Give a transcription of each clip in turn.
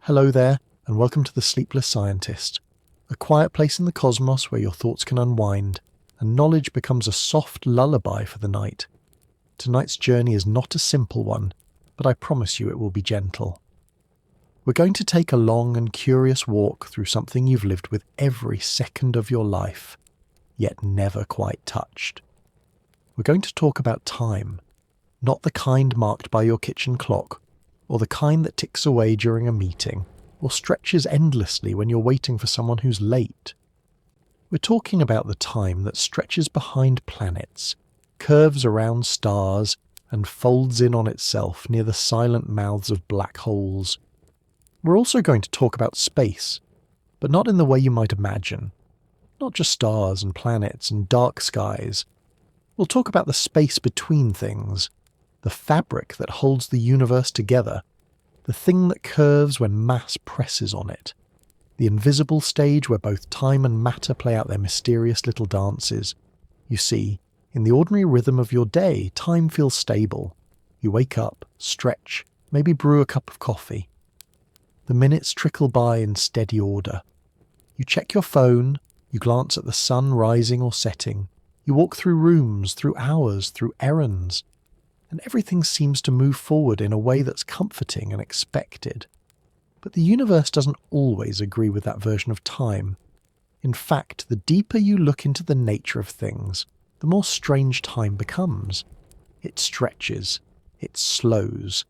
Hello there, and welcome to the Sleepless Scientist, a quiet place in the cosmos where your thoughts can unwind, and knowledge becomes a soft lullaby for the night. Tonight's journey is not a simple one, but I promise you it will be gentle. We're going to take a long and curious walk through something you've lived with every second of your life, yet never quite touched. We're going to talk about time, not the kind marked by your kitchen clock, or the kind that ticks away during a meeting, or stretches endlessly when you're waiting for someone who's late. We're talking about the time that stretches behind planets, curves around stars, and folds in on itself near the silent mouths of black holes. We're also going to talk about space, but not in the way you might imagine. Not just stars and planets and dark skies. We'll talk about the space between things, the fabric that holds the universe together, the thing that curves when mass presses on it, the invisible stage where both time and matter play out their mysterious little dances. You see, in the ordinary rhythm of your day, time feels stable. You wake up, stretch, maybe brew a cup of coffee. The minutes trickle by in steady order. You check your phone, you glance at the sun rising or setting, you walk through rooms, through hours, through errands, and everything seems to move forward in a way that's comforting and expected. But the universe doesn't always agree with that version of time. In fact, the deeper you look into the nature of things, the more strange time becomes. It stretches, it slows,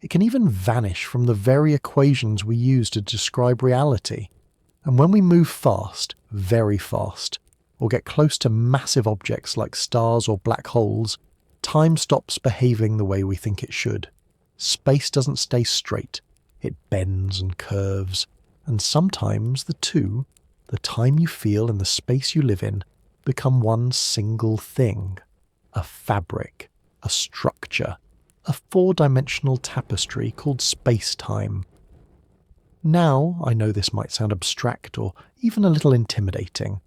it can even vanish from the very equations we use to describe reality. And when we move fast, very fast, or get close to massive objects like stars or black holes, time stops behaving the way we think it should. Space doesn't stay straight. It bends and curves. And sometimes the two, the time you feel and the space you live in, become one single thing. A fabric, a structure, a four-dimensional tapestry called space-time. Now, I know this might sound abstract or even a little intimidating,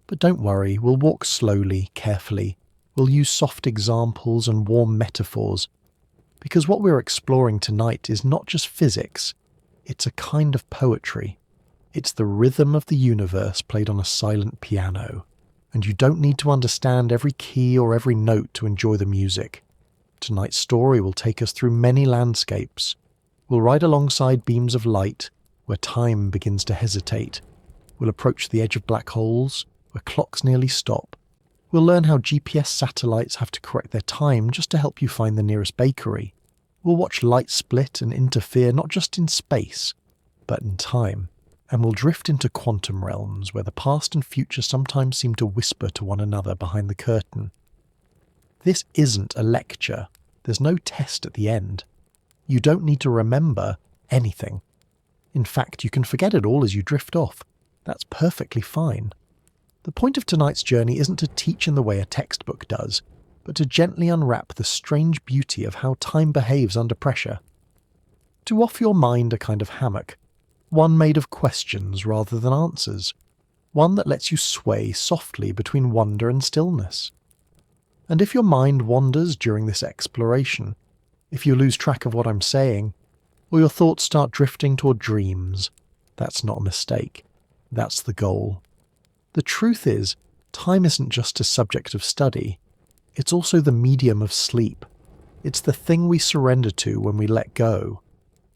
but don't worry, we'll walk slowly, carefully. We'll use soft examples and warm metaphors, because what we're exploring tonight is not just physics, it's a kind of poetry. It's the rhythm of the universe played on a silent piano, and you don't need to understand every key or every note to enjoy the music. Tonight's story will take us through many landscapes. We'll ride alongside beams of light, where time begins to hesitate. We'll approach the edge of black holes, where clocks nearly stop. We'll learn how GPS satellites have to correct their time just to help you find the nearest bakery. We'll watch light split and interfere not just in space, but in time. And we'll drift into quantum realms where the past and future sometimes seem to whisper to one another behind the curtain. This isn't a lecture. There's no test at the end. You don't need to remember anything. In fact, you can forget it all as you drift off. That's perfectly fine. The point of tonight's journey isn't to teach in the way a textbook does, but to gently unwrap the strange beauty of how time behaves under pressure. To offer your mind a kind of hammock, one made of questions rather than answers, one that lets you sway softly between wonder and stillness. And if your mind wanders during this exploration, if you lose track of what I'm saying, or your thoughts start drifting toward dreams, that's not a mistake. That's the goal. The truth is, time isn't just a subject of study. It's also the medium of sleep. It's the thing we surrender to when we let go.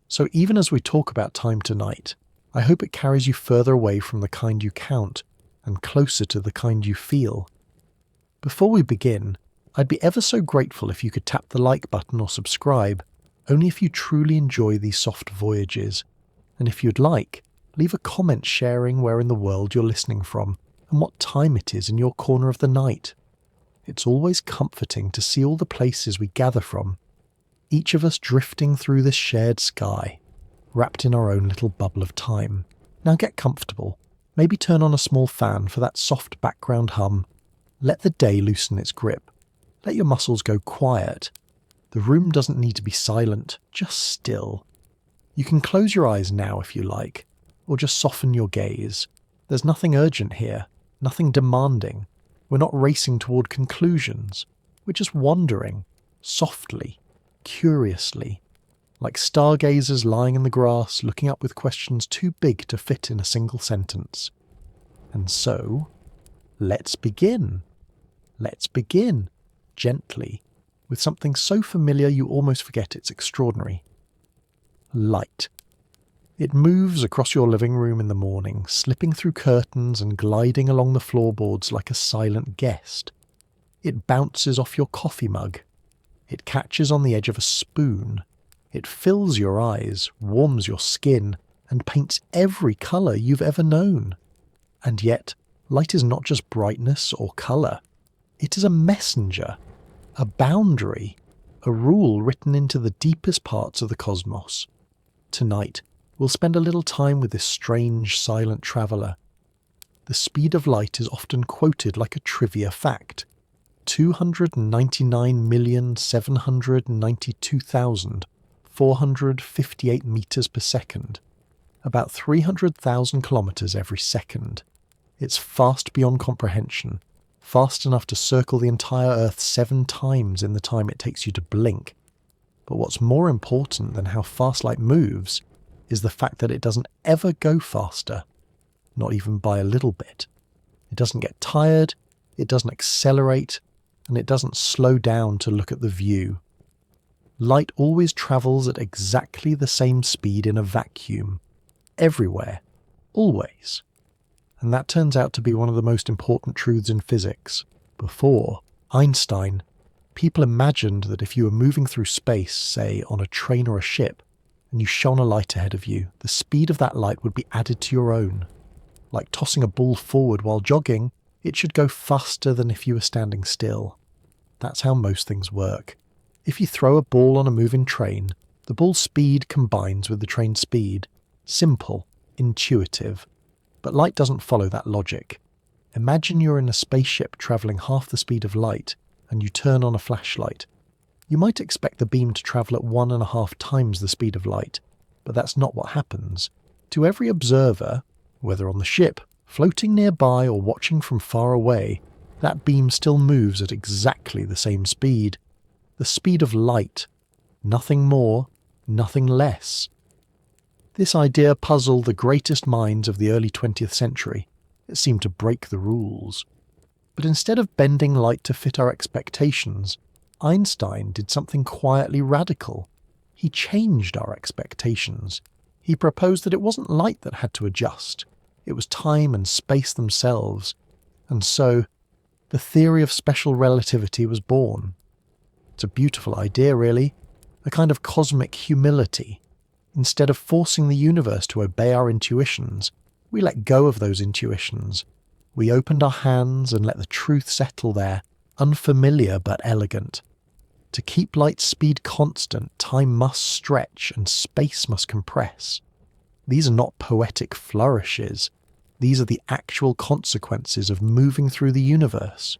So even as we talk about time tonight, I hope it carries you further away from the kind you count and closer to the kind you feel. Before we begin, I'd be ever so grateful if you could tap the like button or subscribe, only if you truly enjoy these soft voyages. And if you'd like, leave a comment sharing where in the world you're listening from and what time it is in your corner of the night. It's always comforting to see all the places we gather from, each of us drifting through this shared sky, wrapped in our own little bubble of time. Now get comfortable. Maybe turn on a small fan for that soft background hum. Let the day loosen its grip. Let your muscles go quiet. The room doesn't need to be silent, just still. You can close your eyes now if you like, or just soften your gaze. There's nothing urgent here, nothing demanding. We're not racing toward conclusions. We're just wandering, softly, curiously. like stargazers lying in the grass looking up with questions too big to fit in a single sentence. And so, let's begin. Let's begin, gently, with something so familiar you almost forget it's extraordinary. Light. It moves across your living room in the morning, slipping through curtains and gliding along the floorboards like a silent guest. It bounces off your coffee mug. It catches on the edge of a spoon. It fills your eyes, warms your skin, and paints every colour you've ever known. And yet, light is not just brightness or colour. It is a messenger, a boundary, a rule written into the deepest parts of the cosmos. Tonight, we'll spend a little time with this strange, silent traveller. The speed of light is often quoted like a trivia fact. 299,792,458 metres per second. About 300,000 kilometres every second. It's fast beyond comprehension. Fast enough to circle the entire Earth 7 times in the time it takes you to blink. But what's more important than how fast light moves is the fact that it doesn't ever go faster, not even by a little bit. It doesn't get tired, it doesn't accelerate, and it doesn't slow down to look at the view. Light always travels at exactly the same speed in a vacuum, everywhere, always. And that turns out to be one of the most important truths in physics. Before Einstein, people imagined that if you were moving through space, say on a train or a ship, and you shone a light ahead of you, the speed of that light would be added to your own. Like tossing a ball forward while jogging, it should go faster than if you were standing still. That's how most things work. If you throw a ball on a moving train, the ball's speed combines with the train's speed. Simple, intuitive. But light doesn't follow that logic. Imagine you're in a spaceship travelling half the speed of light, and you turn on a flashlight. You might expect the beam to travel at 1.5 times the speed of light, but that's not what happens. To every observer, whether on the ship, floating nearby or watching from far away, that beam still moves at exactly the same speed. The speed of light. Nothing more, nothing less. This idea puzzled the greatest minds of the early 20th century. It seemed to break the rules. But instead of bending light to fit our expectations, Einstein did something quietly radical. He changed our expectations. He proposed that it wasn't light that had to adjust. It was time and space themselves. And so, the theory of special relativity was born. It's a beautiful idea, really. A kind of cosmic humility. Instead of forcing the universe to obey our intuitions, we let go of those intuitions. We opened our hands and let the truth settle there, unfamiliar but elegant. To keep light's speed constant, time must stretch and space must compress. These are not poetic flourishes. These are the actual consequences of moving through the universe.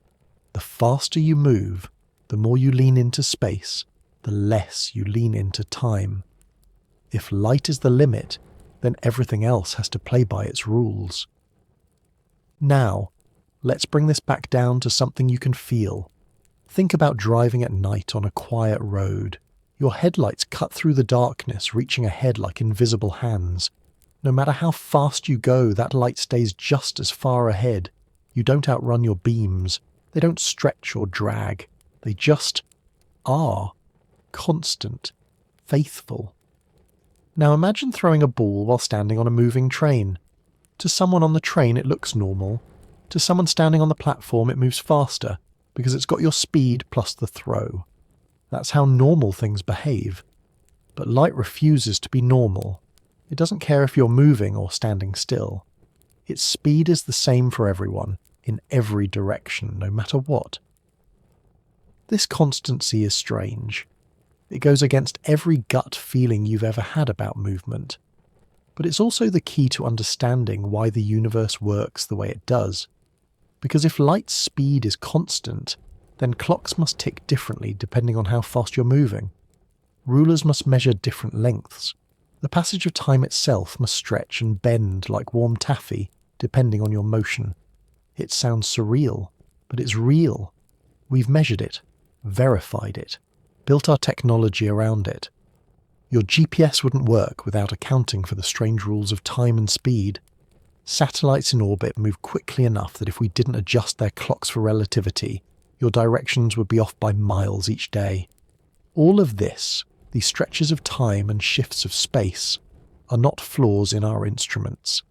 The faster you move, the more you lean into space, the less you lean into time. If light is the limit, then everything else has to play by its rules. Now, let's bring this back down to something you can feel. Think about driving at night on a quiet road. Your headlights cut through the darkness, reaching ahead like invisible hands. No matter how fast you go, that light stays just as far ahead. You don't outrun your beams. They don't stretch or drag. They just are. Constant. Faithful. Now imagine throwing a ball while standing on a moving train. To someone on the train it looks normal. To someone standing on the platform it moves faster, because it's got your speed plus the throw. That's how normal things behave. But light refuses to be normal. It doesn't care if you're moving or standing still. Its speed is the same for everyone, in every direction, no matter what. This constancy is strange. It goes against every gut feeling you've ever had about movement. But it's also the key to understanding why the universe works the way it does. Because if light's speed is constant, then clocks must tick differently depending on how fast you're moving. Rulers must measure different lengths. The passage of time itself must stretch and bend like warm taffy, depending on your motion. It sounds surreal, but it's real. We've measured it, verified it, built our technology around it. Your GPS wouldn't work without accounting for the strange rules of time and speed. Satellites in orbit move quickly enough that if we didn't adjust their clocks for relativity, your directions would be off by miles each day. All of this, these stretches of time and shifts of space, are not flaws in our instruments.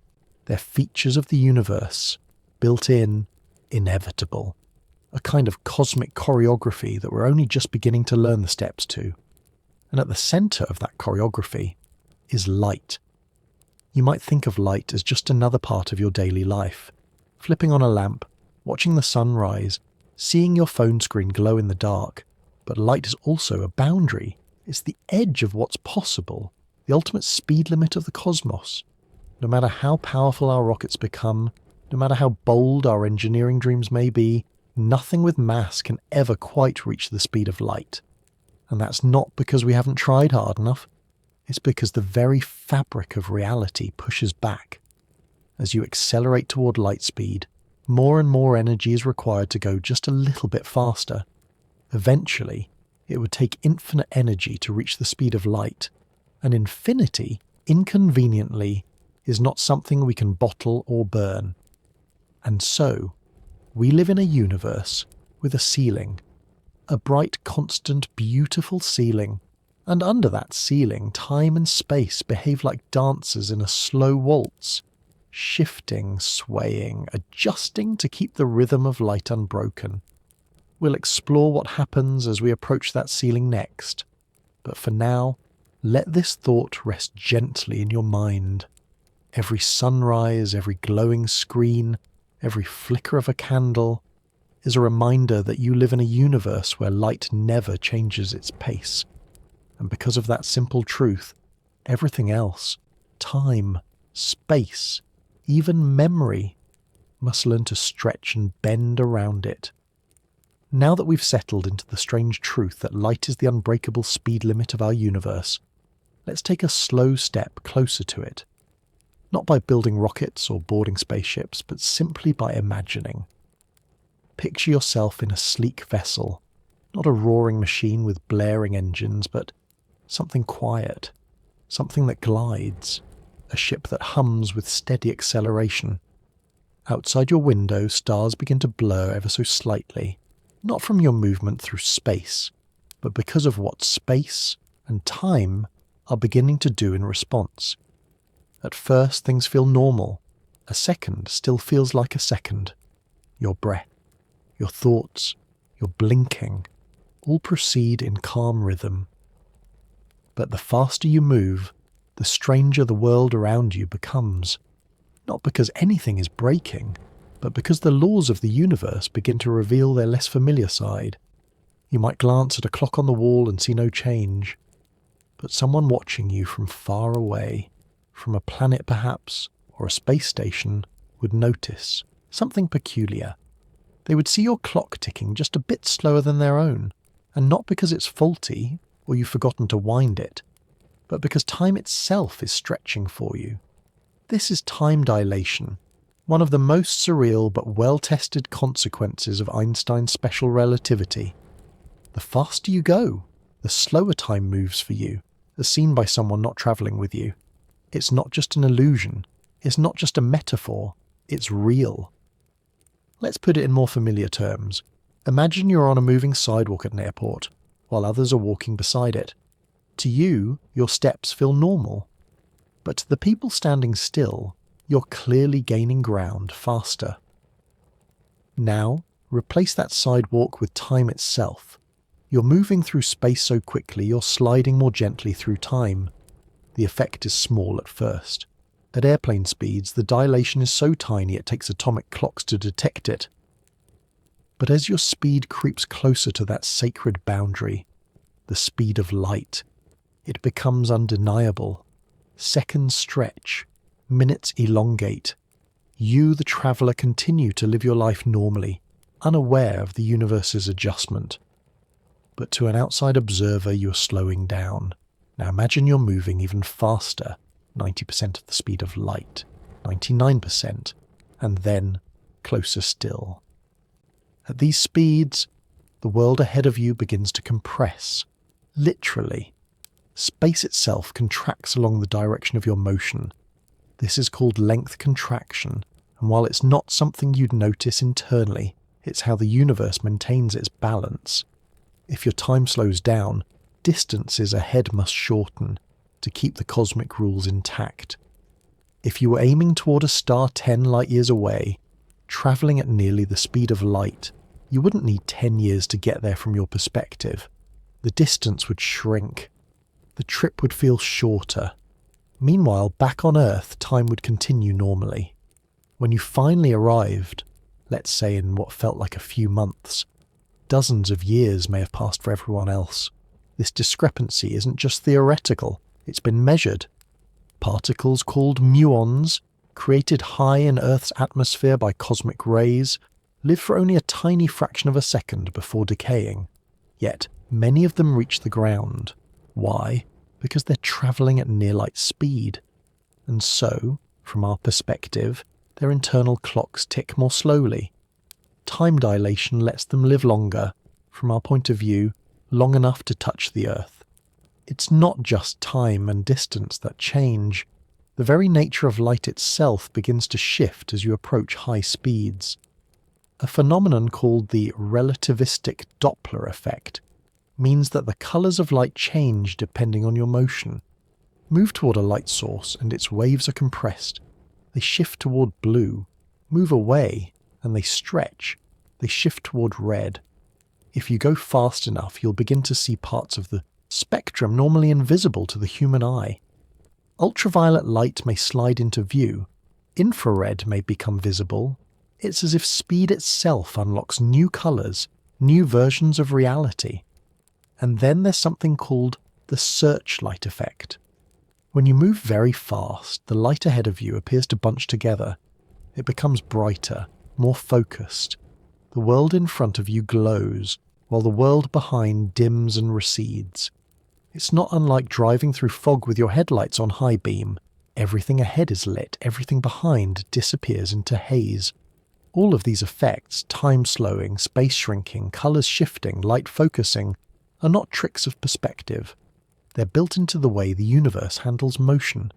They're features of the universe, built in, inevitable. A kind of cosmic choreography that we're only just beginning to learn the steps to. And at the centre of that choreography is light. You might think of light as just another part of your daily life. Flipping on a lamp, watching the sun rise, seeing your phone screen glow in the dark. But light is also a boundary. It's the edge of what's possible, the ultimate speed limit of the cosmos. No matter how powerful our rockets become, no matter how bold our engineering dreams may be, nothing with mass can ever quite reach the speed of light. And that's not because we haven't tried hard enough. It's because the very fabric of reality pushes back. As you accelerate toward light speed, more and more energy is required to go just a little bit faster. Eventually, it would take infinite energy to reach the speed of light, and infinity, inconveniently, is not something we can bottle or burn. And so, we live in a universe with a ceiling. A bright, constant, beautiful ceiling, and under that ceiling time and space behave like dancers in a slow waltz, shifting, swaying, adjusting to keep the rhythm of light unbroken. We'll explore what happens as we approach that ceiling next, but for now, let this thought rest gently in your mind. Every sunrise, every glowing screen, every flicker of a candle, is a reminder that you live in a universe where light never changes its pace. And because of that simple truth, everything else, time, space, even memory, must learn to stretch and bend around it. Now that we've settled into the strange truth that light is the unbreakable speed limit of our universe, let's take a slow step closer to it. Not by building rockets or boarding spaceships, but simply by imagining. Picture yourself in a sleek vessel, not a roaring machine with blaring engines, but something quiet, something that glides, a ship that hums with steady acceleration. Outside your window, stars begin to blur ever so slightly, not from your movement through space, but because of what space and time are beginning to do in response. At first, things feel normal. A second still feels like a second. Your breath, your thoughts, your blinking, all proceed in calm rhythm. But the faster you move, the stranger the world around you becomes. Not because anything is breaking, but because the laws of the universe begin to reveal their less familiar side. You might glance at a clock on the wall and see no change, but someone watching you from far away, from a planet perhaps, or a space station, would notice something peculiar. They would see your clock ticking just a bit slower than their own, and not because it's faulty or you've forgotten to wind it, but because time itself is stretching for you. This is time dilation, one of the most surreal but well-tested consequences of Einstein's special relativity. The faster you go, the slower time moves for you, as seen by someone not travelling with you. It's not just an illusion, it's not just a metaphor, it's real. Let's put it in more familiar terms. Imagine you're on a moving sidewalk at an airport, while others are walking beside it. To you, your steps feel normal. But to the people standing still, you're clearly gaining ground faster. Now, replace that sidewalk with time itself. You're moving through space so quickly you're sliding more gently through time. The effect is small at first. At airplane speeds, the dilation is so tiny it takes atomic clocks to detect it. But as your speed creeps closer to that sacred boundary, the speed of light, it becomes undeniable. Seconds stretch, minutes elongate. You, the traveller, continue to live your life normally, unaware of the universe's adjustment. But to an outside observer, you're slowing down. Now imagine you're moving even faster, 90% of the speed of light, 99%, and then closer still. At these speeds, the world ahead of you begins to compress, literally. space itself contracts along the direction of your motion. This is called length contraction, and while it's not something you'd notice internally, it's how the universe maintains its balance. If your time slows down, distances ahead must shorten to keep the cosmic rules intact. If you were aiming toward a star 10 light years away, travelling at nearly the speed of light, you wouldn't need 10 years to get there from your perspective. The distance would shrink. The trip would feel shorter. Meanwhile, back on Earth, time would continue normally. When you finally arrived, let's say in what felt like a few months, dozens of years may have passed for everyone else. This discrepancy isn't just theoretical, it's been measured. Particles called muons, created high in Earth's atmosphere by cosmic rays, live for only a tiny fraction of a second before decaying. Yet, many of them reach the ground. Why? Because they're travelling at near-light speed. And so, from our perspective, their internal clocks tick more slowly. Time dilation lets them live longer, from our point of view, long enough to touch the Earth. It's not just time and distance that change. The very nature of light itself begins to shift as you approach high speeds. A phenomenon called the relativistic Doppler effect means that the colours of light change depending on your motion. Move toward a light source and its waves are compressed. They shift toward blue. Move away and they stretch. They shift toward red. If you go fast enough, you'll begin to see parts of the spectrum normally invisible to the human eye. Ultraviolet light may slide into view. Infrared may become visible. It's as if speed itself unlocks new colours, new versions of reality. And then there's something called the searchlight effect. When you move very fast, the light ahead of you appears to bunch together. It becomes brighter, more focused. The world in front of you glows, while the world behind dims and recedes. It's not unlike driving through fog with your headlights on high beam. Everything ahead is lit, everything behind disappears into haze. All of these effects, time slowing, space shrinking, colours shifting, light focusing, are not tricks of perspective. They're built into the way the universe handles motion.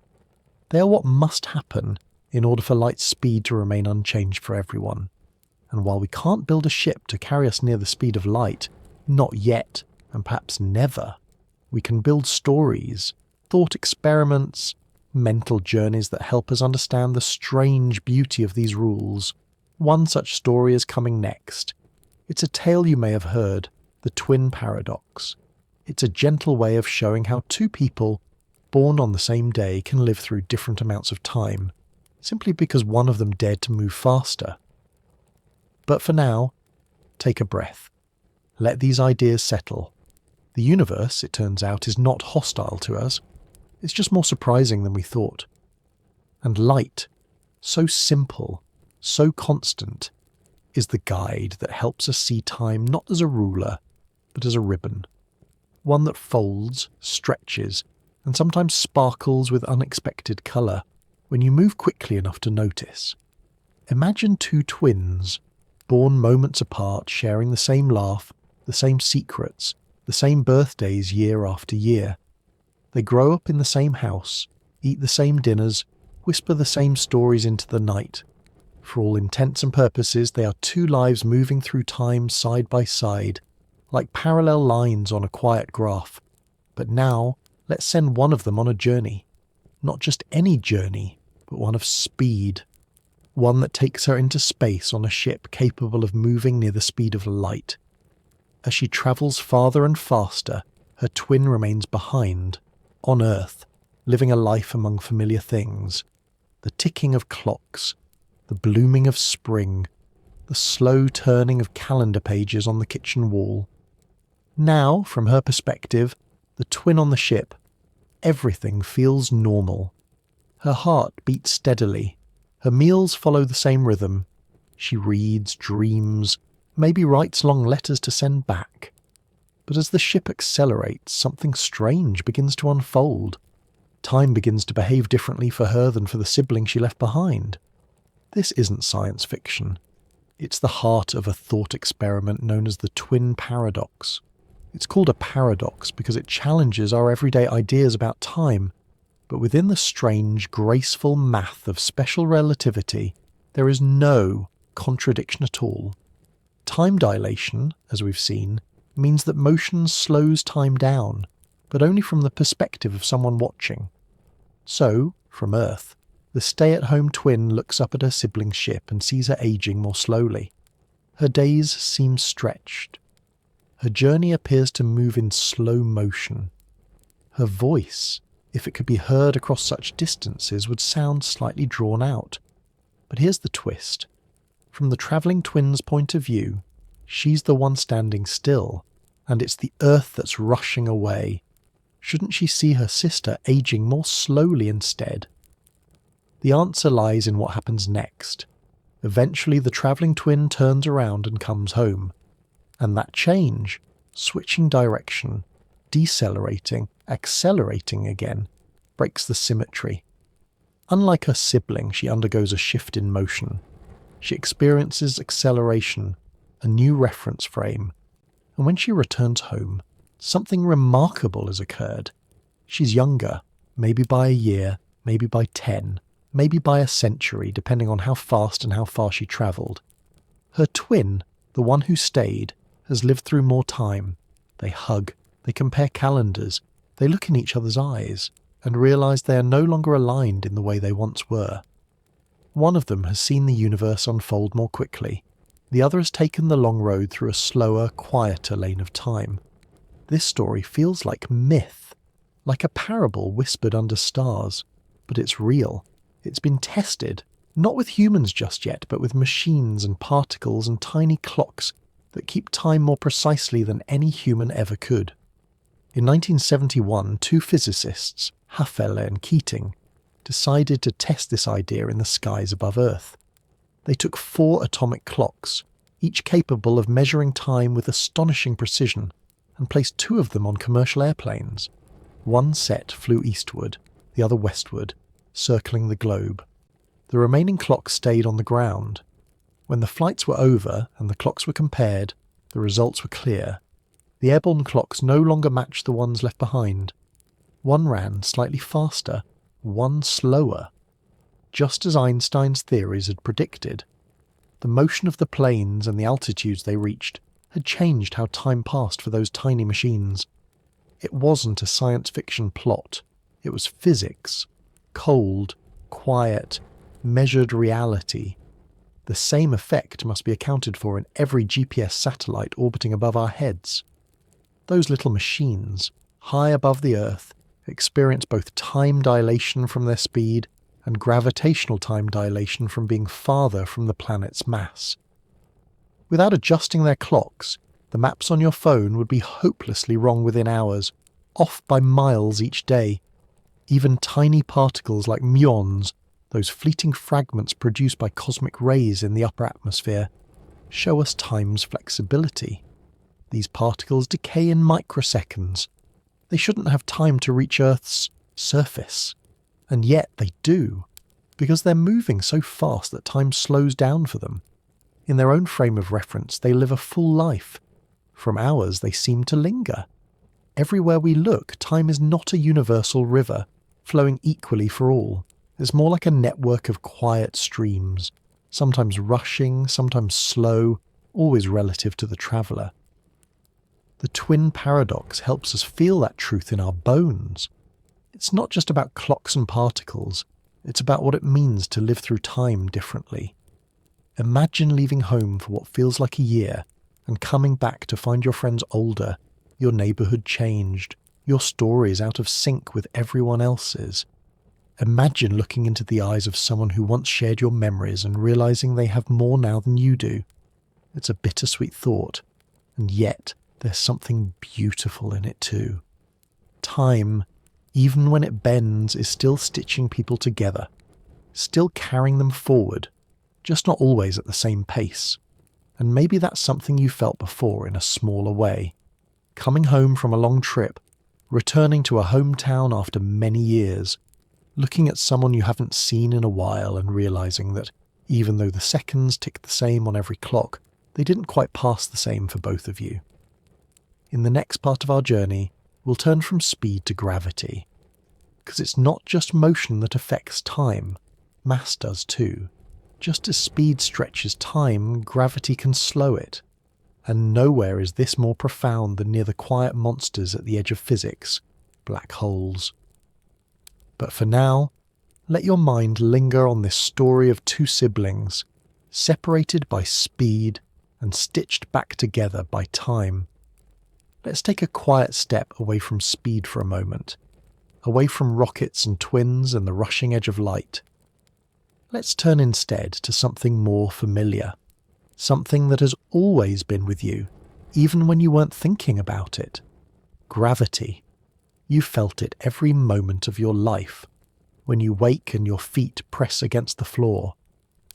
They are what must happen in order for light's speed to remain unchanged for everyone. And while we can't build a ship to carry us near the speed of light, not yet, and perhaps never, we can build stories, thought experiments, mental journeys that help us understand the strange beauty of these rules. One such story is coming next. It's a tale you may have heard, the twin paradox. It's a gentle way of showing how two people, born on the same day, can live through different amounts of time, simply because one of them dared to move faster. But for now, take a breath. Let these ideas settle. The universe, it turns out, is not hostile to us. It's just more surprising than we thought. And light, so simple, so constant, is the guide that helps us see time not as a ruler, but as a ribbon. One that folds, stretches, and sometimes sparkles with unexpected colour when you move quickly enough to notice. Imagine two twins, born moments apart, sharing the same laugh, the same secrets, the same birthdays year after year. They grow up in the same house, eat the same dinners, whisper the same stories into the night. For all intents and purposes, they are two lives moving through time side by side, like parallel lines on a quiet graph. But now, let's send one of them on a journey. Not just any journey, but one of speed. One that takes her into space on a ship capable of moving near the speed of light. As she travels farther and faster, her twin remains behind, on Earth, living a life among familiar things. The ticking of clocks, the blooming of spring, the slow turning of calendar pages on the kitchen wall. Now, from her perspective, the twin on the ship, everything feels normal. Her heart beats steadily. Her meals follow the same rhythm. She reads, dreams, maybe writes long letters to send back. But as the ship accelerates, something strange begins to unfold. Time begins to behave differently for her than for the sibling she left behind. This isn't science fiction. It's the heart of a thought experiment known as the twin paradox. It's called a paradox because it challenges our everyday ideas about time, but within the strange, graceful math of special relativity, there is no contradiction at all. Time dilation, as we've seen, means that motion slows time down, but only from the perspective of someone watching. So, from Earth, the stay-at-home twin looks up at her sibling's ship and sees her aging more slowly. Her days seem stretched. Her journey appears to move in slow motion. Her voice, if it could be heard across such distances, would sound slightly drawn out. But here's the twist. From the travelling twin's point of view, she's the one standing still, and it's the Earth that's rushing away. Shouldn't she see her sister aging more slowly instead? The answer lies in what happens next. Eventually the travelling twin turns around and comes home. And that change, switching direction, decelerating, accelerating again, breaks the symmetry. Unlike her sibling, she undergoes a shift in motion. She experiences acceleration, a new reference frame, and when she returns home, something remarkable has occurred. She's younger, maybe by a year, maybe by 10, maybe by a century, depending on how fast and how far she travelled. Her twin, the one who stayed, has lived through more time. They hug, they compare calendars, they look in each other's eyes, and realise they are no longer aligned in the way they once were. One of them has seen the universe unfold more quickly. The other has taken the long road through a slower, quieter lane of time. This story feels like myth, like a parable whispered under stars, but it's real. It's been tested, not with humans just yet, but with machines and particles and tiny clocks that keep time more precisely than any human ever could. In 1971, two physicists, Hafele and Keating, decided to test this idea in the skies above Earth. They took 4 atomic clocks, each capable of measuring time with astonishing precision, and placed 2 of them on commercial airplanes. One set flew eastward, the other westward, circling the globe. The remaining clocks stayed on the ground. When the flights were over and the clocks were compared, the results were clear. The airborne clocks no longer matched the ones left behind. One ran slightly faster, one slower. Just as Einstein's theories had predicted. The motion of the planes and the altitudes they reached had changed how time passed for those tiny machines. It wasn't a science fiction plot. It was physics. Cold, quiet, measured reality. The same effect must be accounted for in every GPS satellite orbiting above our heads. Those little machines, high above the Earth, experience both time dilation from their speed and gravitational time dilation from being farther from the planet's mass. Without adjusting their clocks, the maps on your phone would be hopelessly wrong within hours, off by miles each day. Even tiny particles like muons, those fleeting fragments produced by cosmic rays in the upper atmosphere, show us time's flexibility. These particles decay in microseconds. They shouldn't have time to reach Earth's surface. And yet they do, because they're moving so fast that time slows down for them. In their own frame of reference, they live a full life. From ours, they seem to linger. Everywhere we look, time is not a universal river, flowing equally for all. It's more like a network of quiet streams, sometimes rushing, sometimes slow, always relative to the traveller. The twin paradox helps us feel that truth in our bones. It's not just about clocks and particles, it's about what it means to live through time differently. Imagine leaving home for what feels like a year and coming back to find your friends older, your neighbourhood changed, your stories out of sync with everyone else's. Imagine looking into the eyes of someone who once shared your memories and realising they have more now than you do. It's a bittersweet thought, and yet there's something beautiful in it too. Time, even when it bends, is still stitching people together, still carrying them forward, just not always at the same pace. And maybe that's something you felt before in a smaller way. Coming home from a long trip, returning to a hometown after many years, looking at someone you haven't seen in a while and realising that even though the seconds tick the same on every clock, they didn't quite pass the same for both of you. in the next part of our journey, we'll turn from speed to gravity. Because it's not just motion that affects time, mass does too. Just as speed stretches time, gravity can slow it. And nowhere is this more profound than near the quiet monsters at the edge of physics, black holes. But for now, let your mind linger on this story of two siblings, separated by speed and stitched back together by time. Let's take a quiet step away from speed for a moment, away from rockets and twins and the rushing edge of light. Let's turn instead to something more familiar, something that has always been with you, even when you weren't thinking about it. Gravity. You felt it every moment of your life, when you wake and your feet press against the floor,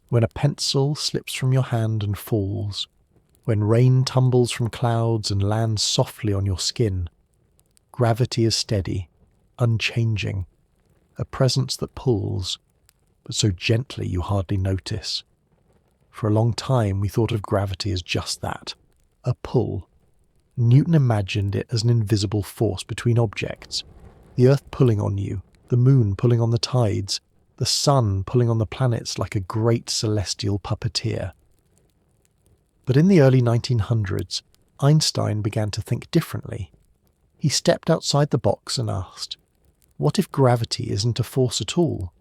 when a pencil slips from your hand and falls, when rain tumbles from clouds and lands softly on your skin. Gravity is steady, unchanging, a presence that pulls, but so gently you hardly notice. For a long time we thought of gravity as just that, a pull. Newton imagined it as an invisible force between objects, the earth pulling on you, the moon pulling on the tides, the sun pulling on the planets like a great celestial puppeteer. But in the early 1900s, Einstein began to think differently. He stepped outside the box and asked, what if gravity isn't a force at all?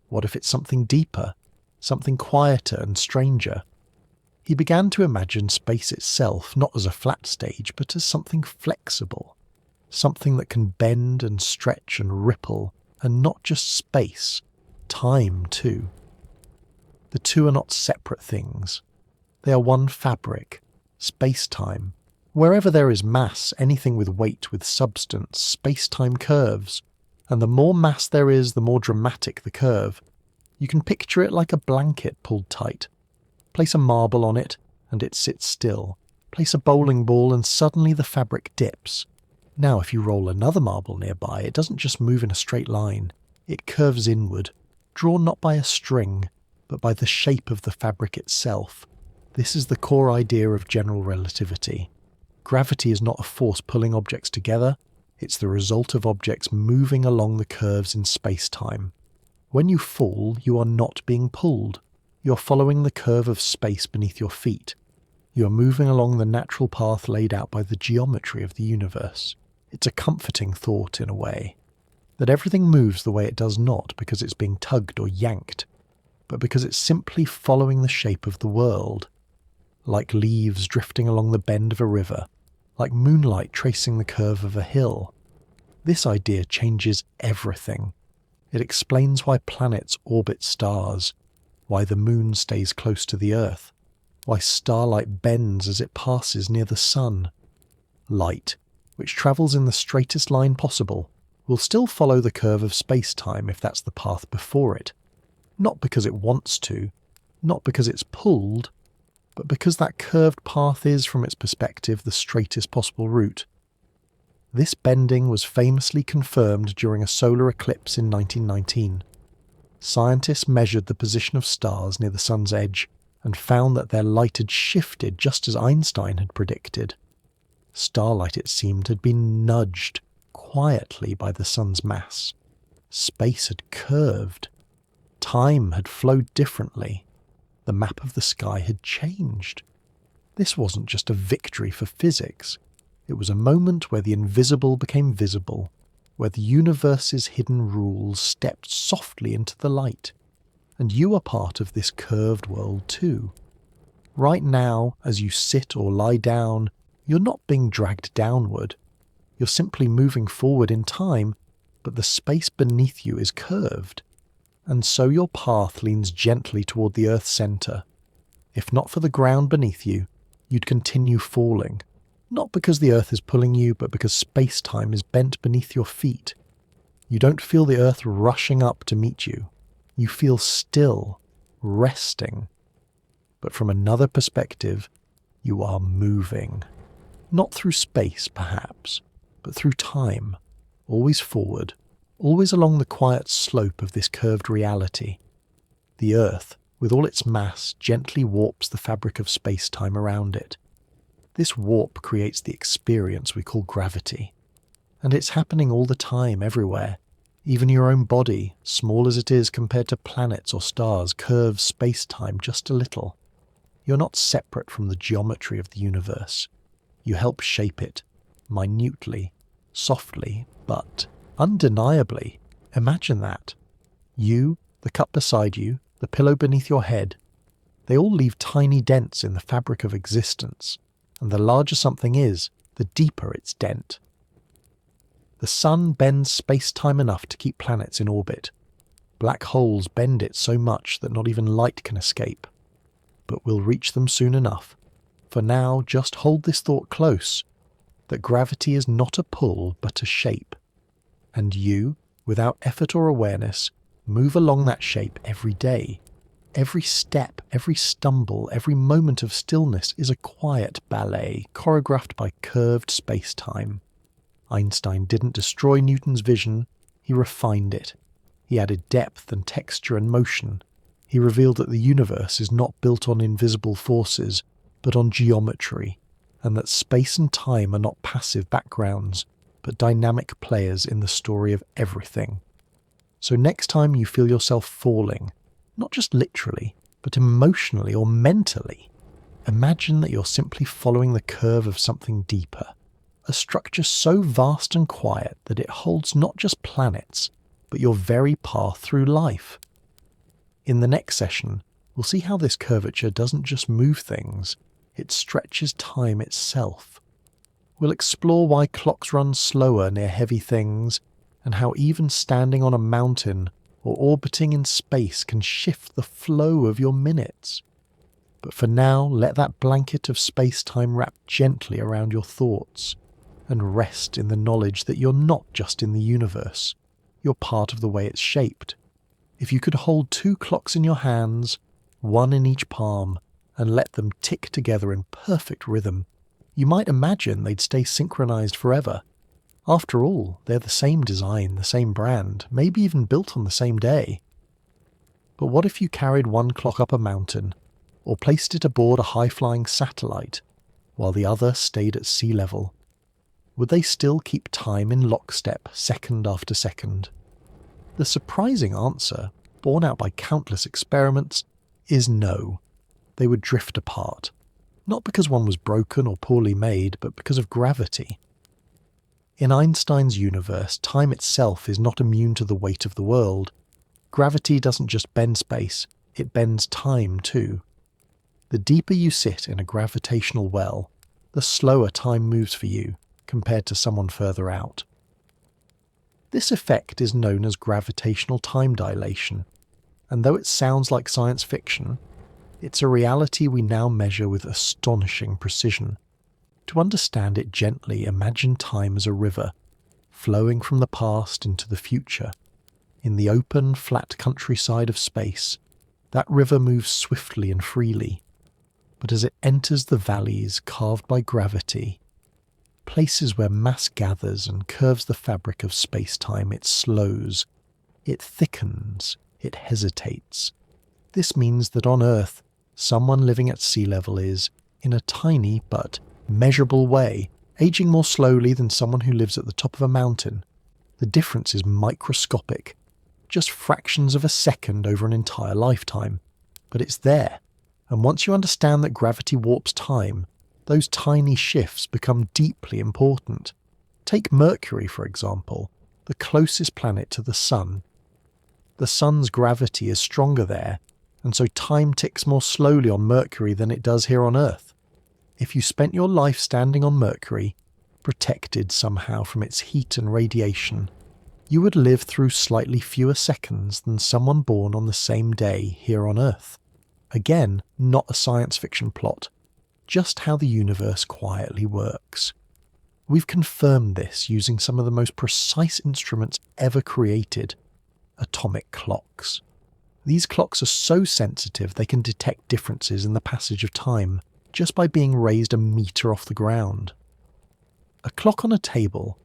What if it's something deeper, something quieter and stranger? He began to imagine space itself not as a flat stage, but as something flexible, something that can bend and stretch and ripple, and not just space, time too. The two are not separate things. They are one fabric, space-time. Wherever there is mass, anything with weight, with substance, space-time curves. And the more mass there is, the more dramatic the curve. You can picture it like a blanket pulled tight. Place a marble on it, and it sits still. Place a bowling ball, and suddenly the fabric dips. Now, if you roll another marble nearby, it doesn't just move in a straight line. It curves inward, drawn not by a string, but by the shape of the fabric itself. This is the core idea of general relativity. Gravity is not a force pulling objects together, it's the result of objects moving along the curves in space-time. When you fall, you are not being pulled. You're following the curve of space beneath your feet. You are moving along the natural path laid out by the geometry of the universe. It's a comforting thought, in a way, that everything moves the way it does not because it's being tugged or yanked, but because it's simply following the shape of the world. Like leaves drifting along the bend of a river, like moonlight tracing the curve of a hill. This idea changes everything. It explains why planets orbit stars, why the moon stays close to the earth, why starlight bends as it passes near the sun. Light, which travels in the straightest line possible, will still follow the curve of space-time if that's the path before it. Not because it wants to, not because it's pulled, but because that curved path is, from its perspective, the straightest possible route. This bending was famously confirmed during a solar eclipse in 1919. Scientists measured the position of stars near the sun's edge and found that their light had shifted just as Einstein had predicted. Starlight, it seemed, had been nudged quietly by the sun's mass. Space had curved. Time had flowed differently. The map of the sky had changed. This wasn't just a victory for physics. It was a moment where the invisible became visible, where the universe's hidden rules stepped softly into the light. And you are part of this curved world too. Right now, as you sit or lie down, you're not being dragged downward. You're simply moving forward in time, but the space beneath you is curved. And so your path leans gently toward the Earth's centre. If not for the ground beneath you, you'd continue falling. Not because the Earth is pulling you, but because space-time is bent beneath your feet. You don't feel the Earth rushing up to meet you. You feel still, resting. But from another perspective, you are moving. Not through space, perhaps, but through time, always forward, always along the quiet slope of this curved reality. The Earth, with all its mass, gently warps the fabric of space-time around it. This warp creates the experience we call gravity. And it's happening all the time, everywhere. Even your own body, small as it is compared to planets or stars, curves space-time just a little. You're not separate from the geometry of the universe. You help shape it, minutely, softly, but undeniably. Imagine that. You, the cup beside you, the pillow beneath your head, they all leave tiny dents in the fabric of existence, and the larger something is, the deeper its dent. The sun bends space-time enough to keep planets in orbit. Black holes bend it so much that not even light can escape. But we'll reach them soon enough. For now, just hold this thought close, that gravity is not a pull but a shape. And you, without effort or awareness, move along that shape every day. Every step, every stumble, every moment of stillness is a quiet ballet choreographed by curved space-time. Einstein didn't destroy Newton's vision, he refined it. He added depth and texture and motion. He revealed that the universe is not built on invisible forces, but on geometry, and that space and time are not passive backgrounds, but dynamic players in the story of everything. So next time you feel yourself falling, not just literally, but emotionally or mentally, imagine that you're simply following the curve of something deeper. A structure so vast and quiet that it holds not just planets, but your very path through life. In the next session, we'll see how this curvature doesn't just move things, it stretches time itself. We'll explore why clocks run slower near heavy things, and how even standing on a mountain or orbiting in space can shift the flow of your minutes. But for now, let that blanket of space-time wrap gently around your thoughts, and rest in the knowledge that you're not just in the universe, you're part of the way it's shaped. If you could hold two clocks in your hands, one in each palm, and let them tick together in perfect rhythm, you might imagine they'd stay synchronized forever. After all, they're the same design, the same brand, maybe even built on the same day. But what if you carried one clock up a mountain, or placed it aboard a high-flying satellite, while the other stayed at sea level? Would they still keep time in lockstep, second after second? The surprising answer, borne out by countless experiments, is no. They would drift apart. Not because one was broken or poorly made, but because of gravity. In Einstein's universe, time itself is not immune to the weight of the world. Gravity doesn't just bend space, it bends time too. The deeper you sit in a gravitational well, the slower time moves for you, compared to someone further out. This effect is known as gravitational time dilation, and though it sounds like science fiction, it's a reality we now measure with astonishing precision. To understand it gently, imagine time as a river, flowing from the past into the future. In the open, flat countryside of space, that river moves swiftly and freely, but as it enters the valleys carved by gravity, places where mass gathers and curves the fabric of space-time, it slows, it thickens, it hesitates. This means that on Earth, someone living at sea level is, in a tiny but measurable way, aging more slowly than someone who lives at the top of a mountain. The difference is microscopic, just fractions of a second over an entire lifetime. But it's there, and once you understand that gravity warps time, those tiny shifts become deeply important. Take Mercury, for example, the closest planet to the Sun. The Sun's gravity is stronger there, and so time ticks more slowly on Mercury than it does here on Earth. If you spent your life standing on Mercury, protected somehow from its heat and radiation, you would live through slightly fewer seconds than someone born on the same day here on Earth. Again, not a science fiction plot, just how the universe quietly works. We've confirmed this using some of the most precise instruments ever created, atomic clocks. These clocks are so sensitive they can detect differences in the passage of time just by being raised a meter off the ground. A clock on a table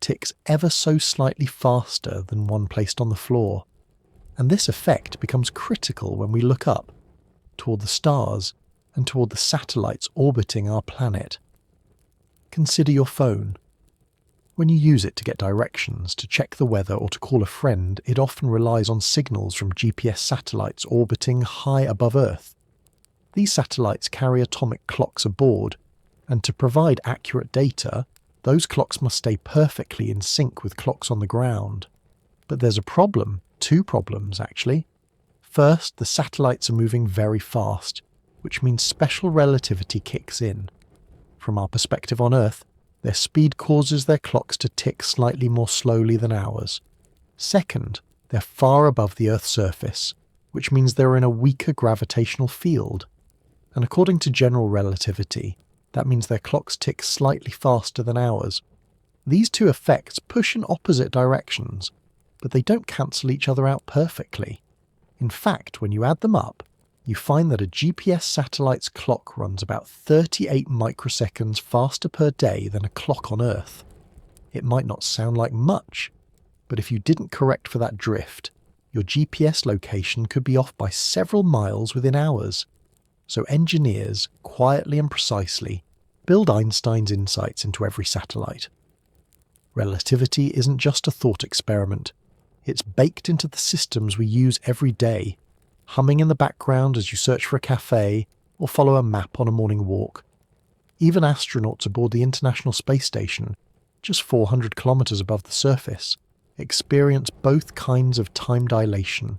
ticks ever so slightly faster than one placed on the floor, and this effect becomes critical when we look up, toward the stars, and toward the satellites orbiting our planet. Consider your phone. When you use it to get directions, to check the weather, or to call a friend, it often relies on signals from GPS satellites orbiting high above Earth. These satellites carry atomic clocks aboard, and to provide accurate data, those clocks must stay perfectly in sync with clocks on the ground. But there's a problem, two problems actually. First, the satellites are moving very fast, which means special relativity kicks in. From our perspective on Earth, their speed causes their clocks to tick slightly more slowly than ours. Second, they're far above the Earth's surface, which means they're in a weaker gravitational field. And according to general relativity, that means their clocks tick slightly faster than ours. These two effects push in opposite directions, but they don't cancel each other out perfectly. In fact, when you add them up, you find that a GPS satellite's clock runs about 38 microseconds faster per day than a clock on Earth. It might not sound like much, but if you didn't correct for that drift, your GPS location could be off by several miles within hours. So engineers, quietly and precisely, build Einstein's insights into every satellite. Relativity isn't just a thought experiment. It's baked into the systems we use every day, humming in the background as you search for a cafe or follow a map on a morning walk. Even astronauts aboard the International Space Station, just 400 kilometers above the surface, experience both kinds of time dilation.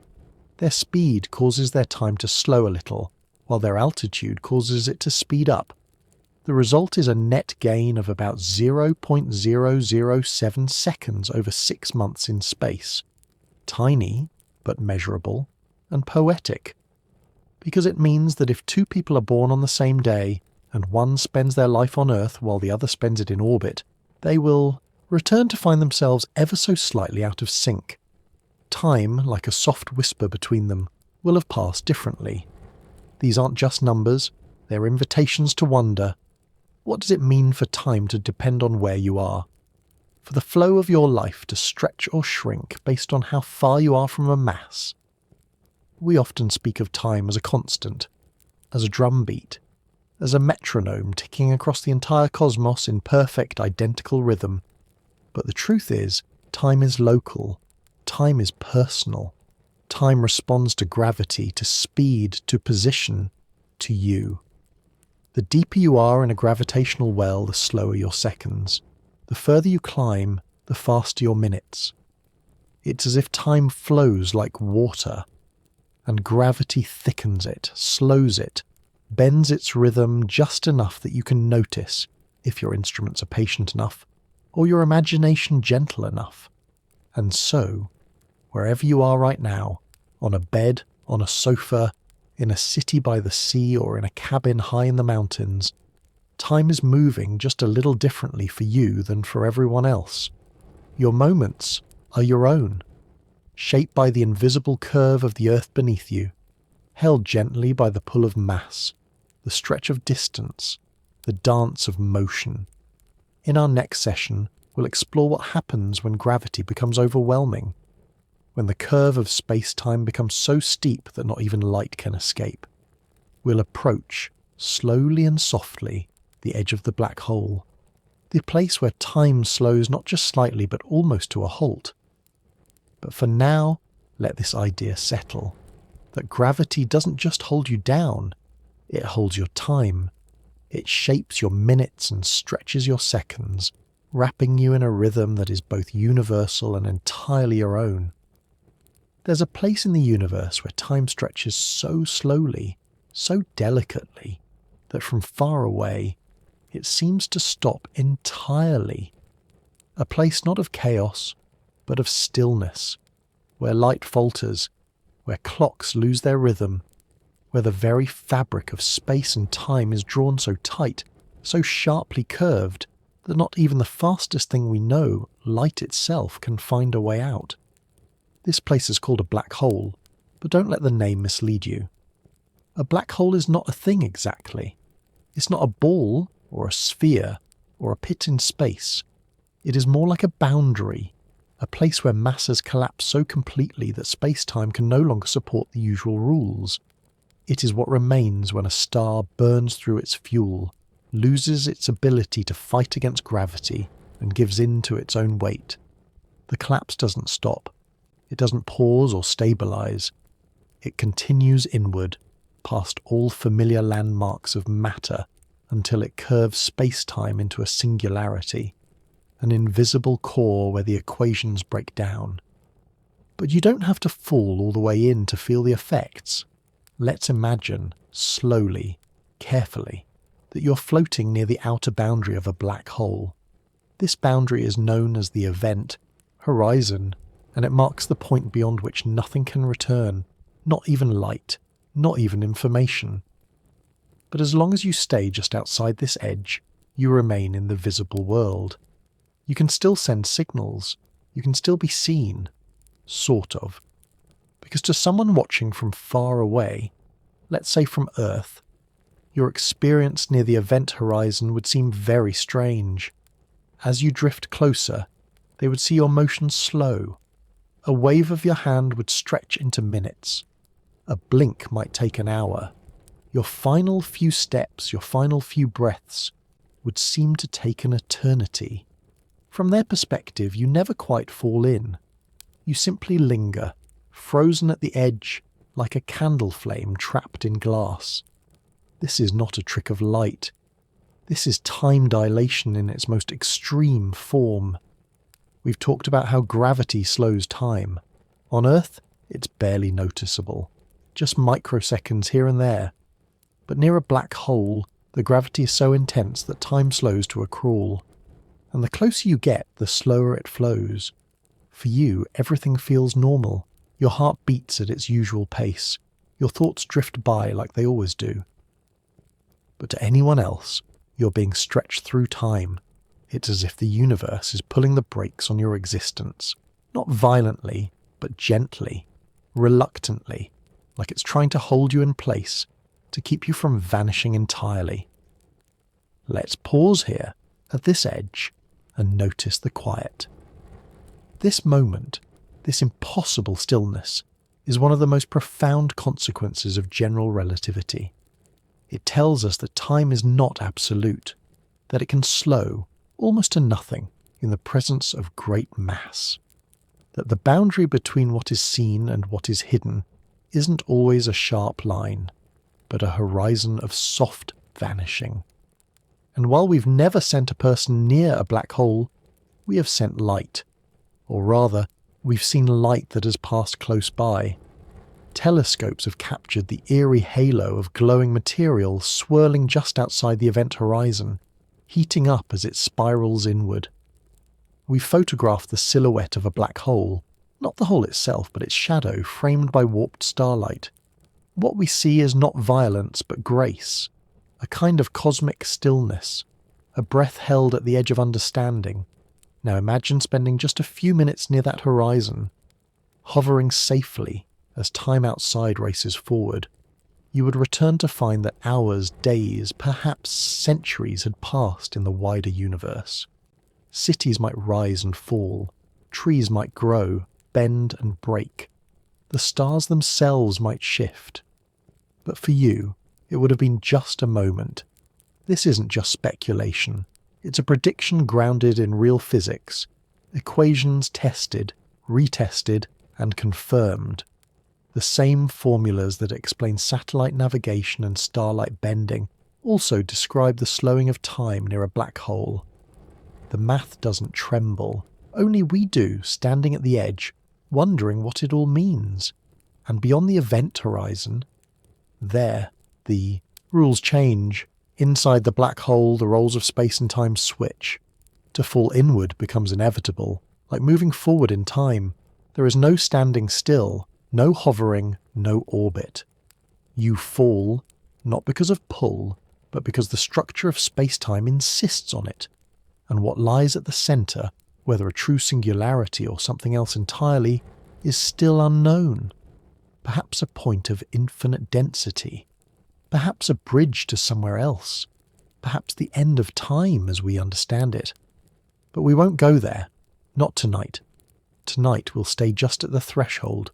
Their speed causes their time to slow a little, while their altitude causes it to speed up. The result is a net gain of about 0.007 seconds over 6 months in space. Tiny, but measurable, and poetic. Because it means that if two people are born on the same day, and one spends their life on Earth while the other spends it in orbit, they will return to find themselves ever so slightly out of sync. Time, like a soft whisper between them, will have passed differently. These aren't just numbers, they're invitations to wonder. What does it mean for time to depend on where you are? For the flow of your life to stretch or shrink based on how far you are from a mass? We often speak of time as a constant, as a drumbeat, as a metronome ticking across the entire cosmos in perfect identical rhythm. But the truth is, time is local, time is personal. Time responds to gravity, to speed, to position, to you. The deeper you are in a gravitational well, the slower your seconds. The further you climb, the faster your minutes. It's as if time flows like water, and gravity thickens it, slows it, bends its rhythm just enough that you can notice, if your instruments are patient enough, or your imagination gentle enough. And so, wherever you are right now, on a bed, on a sofa, in a city by the sea, or in a cabin high in the mountains, time is moving just a little differently for you than for everyone else. Your moments are your own, shaped by the invisible curve of the earth beneath you, held gently by the pull of mass, the stretch of distance, the dance of motion. In our next session, we'll explore what happens when gravity becomes overwhelming, when the curve of space-time becomes so steep that not even light can escape. We'll approach, slowly and softly, the edge of the black hole, the place where time slows not just slightly but almost to a halt. But for now, let this idea settle, that gravity doesn't just hold you down, it holds your time. It shapes your minutes and stretches your seconds, wrapping you in a rhythm that is both universal and entirely your own. There's a place in the universe where time stretches so slowly, so delicately, that from far away, it seems to stop entirely. A place not of chaos, but of stillness, where light falters, where clocks lose their rhythm, where the very fabric of space and time is drawn so tight, so sharply curved, that not even the fastest thing we know, light itself, can find a way out. This place is called a black hole, but don't let the name mislead you. A black hole is not a thing exactly. It's not a ball, or a sphere, or a pit in space. It is more like a boundary, a place where masses collapse so completely that space-time can no longer support the usual rules. It is what remains when a star burns through its fuel, loses its ability to fight against gravity, and gives in to its own weight. The collapse doesn't stop. It doesn't pause or stabilize. It continues inward, past all familiar landmarks of matter, until it curves space-time into a singularity, an invisible core where the equations break down. But you don't have to fall all the way in to feel the effects. Let's imagine, slowly, carefully, that you're floating near the outer boundary of a black hole. This boundary is known as the event horizon, and it marks the point beyond which nothing can return, not even light, not even information. But as long as you stay just outside this edge, you remain in the visible world. You can still send signals. You can still be seen. Sort of. Because to someone watching from far away, let's say from Earth, your experience near the event horizon would seem very strange. As you drift closer, they would see your motion slow. A wave of your hand would stretch into minutes. A blink might take an hour. Your final few steps, your final few breaths, would seem to take an eternity. From their perspective, you never quite fall in. You simply linger, frozen at the edge, like a candle flame trapped in glass. This is not a trick of light. This is time dilation in its most extreme form. We've talked about how gravity slows time. On Earth, it's barely noticeable. Just microseconds here and there. But near a black hole, the gravity is so intense that time slows to a crawl. And the closer you get, the slower it flows. For you, everything feels normal. Your heart beats at its usual pace. Your thoughts drift by like they always do. But to anyone else, you're being stretched through time. It's as if the universe is pulling the brakes on your existence. Not violently, but gently, reluctantly, like it's trying to hold you in place, to keep you from vanishing entirely. Let's pause here, at this edge, and notice the quiet. This moment, this impossible stillness, is one of the most profound consequences of general relativity. It tells us that time is not absolute, that it can slow, almost to nothing, in the presence of great mass. That the boundary between what is seen and what is hidden isn't always a sharp line, but a horizon of soft vanishing. And while we've never sent a person near a black hole, we have sent light. Or rather, we've seen light that has passed close by. Telescopes have captured the eerie halo of glowing material swirling just outside the event horizon, heating up as it spirals inward. We've photographed the silhouette of a black hole, not the hole itself, but its shadow framed by warped starlight. What we see is not violence, but grace, a kind of cosmic stillness, a breath held at the edge of understanding. Now imagine spending just a few minutes near that horizon, hovering safely as time outside races forward. You would return to find that hours, days, perhaps centuries had passed in the wider universe. Cities might rise and fall, trees might grow, bend and break. The stars themselves might shift. But for you, it would have been just a moment. This isn't just speculation. It's a prediction grounded in real physics, equations tested, retested, and confirmed. The same formulas that explain satellite navigation and starlight bending also describe the slowing of time near a black hole. The math doesn't tremble. Only we do, standing at the edge, wondering what it all means. And beyond the event horizon, there, the rules change. Inside the black hole, the roles of space and time switch. To fall inward becomes inevitable, like moving forward in time. There is no standing still, no hovering, no orbit. You fall, not because of pull, but because the structure of space-time insists on it. And what lies at the centre, whether a true singularity or something else entirely, is still unknown. Perhaps a point of infinite density. Perhaps a bridge to somewhere else. Perhaps the end of time as we understand it. But we won't go there. Not tonight. Tonight we'll stay just at the threshold.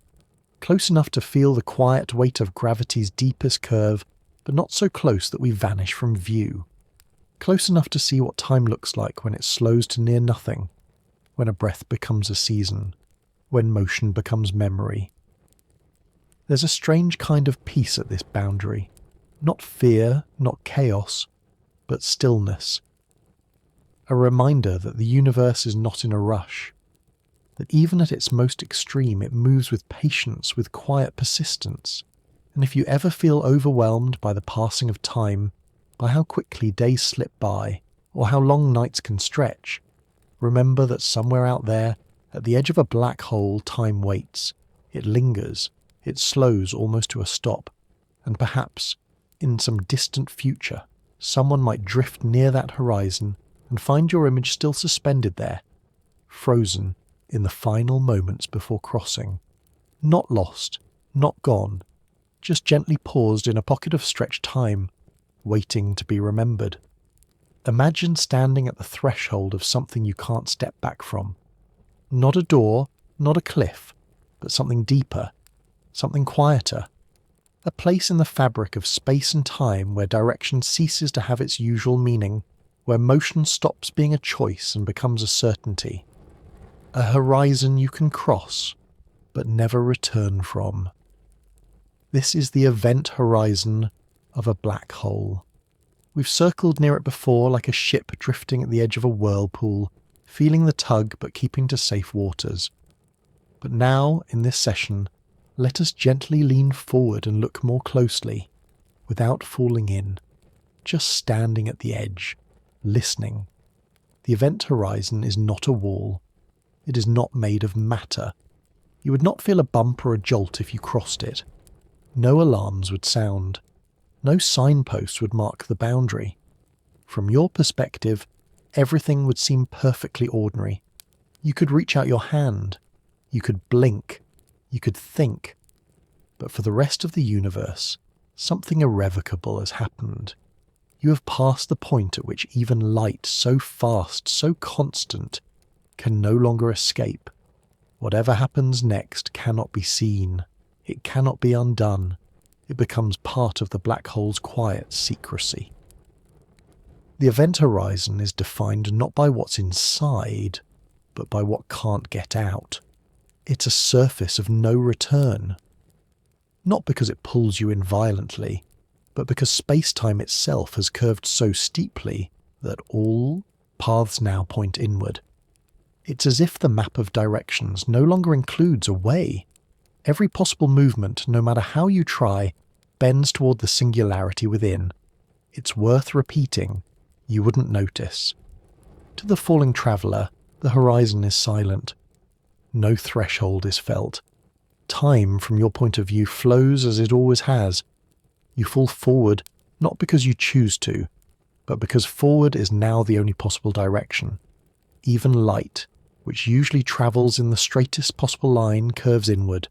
close enough to feel the quiet weight of gravity's deepest curve, but not so close that we vanish from view. Close enough to see what time looks like when it slows to near nothing, when a breath becomes a season, when motion becomes memory. There's a strange kind of peace at this boundary. Not fear, not chaos, but stillness. A reminder that the universe is not in a rush, that even at its most extreme it moves with patience, with quiet persistence. And if you ever feel overwhelmed by the passing of time, by how quickly days slip by, or how long nights can stretch, remember that somewhere out there, at the edge of a black hole, time waits. It lingers, it slows almost to a stop, and perhaps, in some distant future, someone might drift near that horizon and find your image still suspended there, frozen in the final moments before crossing. Not lost, not gone, just gently paused in a pocket of stretched time, waiting to be remembered. Imagine standing at the threshold of something you can't step back from. Not a door, not a cliff, but something deeper, something quieter. A place in the fabric of space and time where direction ceases to have its usual meaning, where motion stops being a choice and becomes a certainty. A horizon you can cross, but never return from. This is the event horizon of a black hole. We've circled near it before like a ship drifting at the edge of a whirlpool, feeling the tug but keeping to safe waters. But now, in this session, let us gently lean forward and look more closely, without falling in, just standing at the edge, listening. The event horizon is not a wall. It is not made of matter. You would not feel a bump or a jolt if you crossed it. No alarms would sound. No signposts would mark the boundary. From your perspective, everything would seem perfectly ordinary. You could reach out your hand. You could blink. You could think. But for the rest of the universe, something irrevocable has happened. You have passed the point at which even light so fast, so constant, can no longer escape. Whatever happens next cannot be seen. It cannot be undone. It becomes part of the black hole's quiet secrecy. The event horizon is defined not by what's inside, but by what can't get out. It's a surface of no return. Not because it pulls you in violently, but because space-time itself has curved so steeply that all paths now point inward. It's as if the map of directions no longer includes a way. Every possible movement, no matter how you try, bends toward the singularity within. It's worth repeating. You wouldn't notice. To the falling traveller, the horizon is silent. No threshold is felt. Time, from your point of view, flows as it always has. You fall forward, not because you choose to, but because forward is now the only possible direction. Even light, which usually travels in the straightest possible line, curves inward.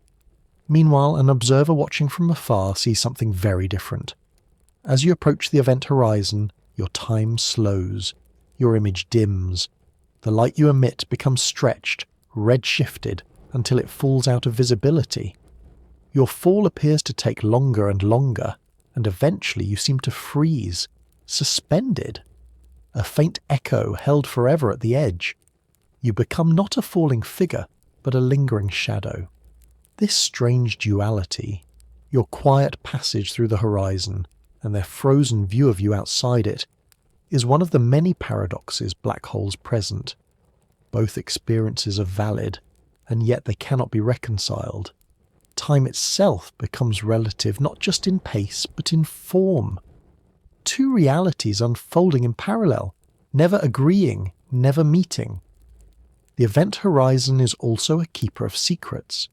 Meanwhile, an observer watching from afar sees something very different. As you approach the event horizon, your time slows, your image dims. The light you emit becomes stretched, red-shifted, until it falls out of visibility. Your fall appears to take longer and longer, and eventually you seem to freeze, suspended. A faint echo held forever at the edge. You become not a falling figure, but a lingering shadow. This strange duality, your quiet passage through the horizon, and their frozen view of you outside it, is one of the many paradoxes black holes present. Both experiences are valid, and yet they cannot be reconciled. Time itself becomes relative not just in pace, but in form. Two realities unfolding in parallel, never agreeing, never meeting. The event horizon is also a keeper of secrets.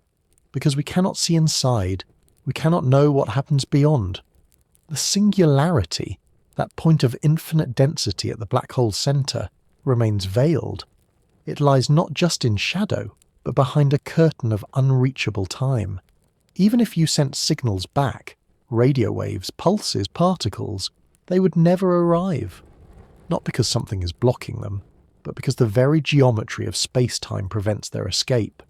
Because we cannot see inside, we cannot know what happens beyond. The singularity, that point of infinite density at the black hole's centre, remains veiled. It lies not just in shadow, but behind a curtain of unreachable time. Even if you sent signals back, radio waves, pulses, particles, they would never arrive. Not because something is blocking them, but because the very geometry of space-time prevents their escape.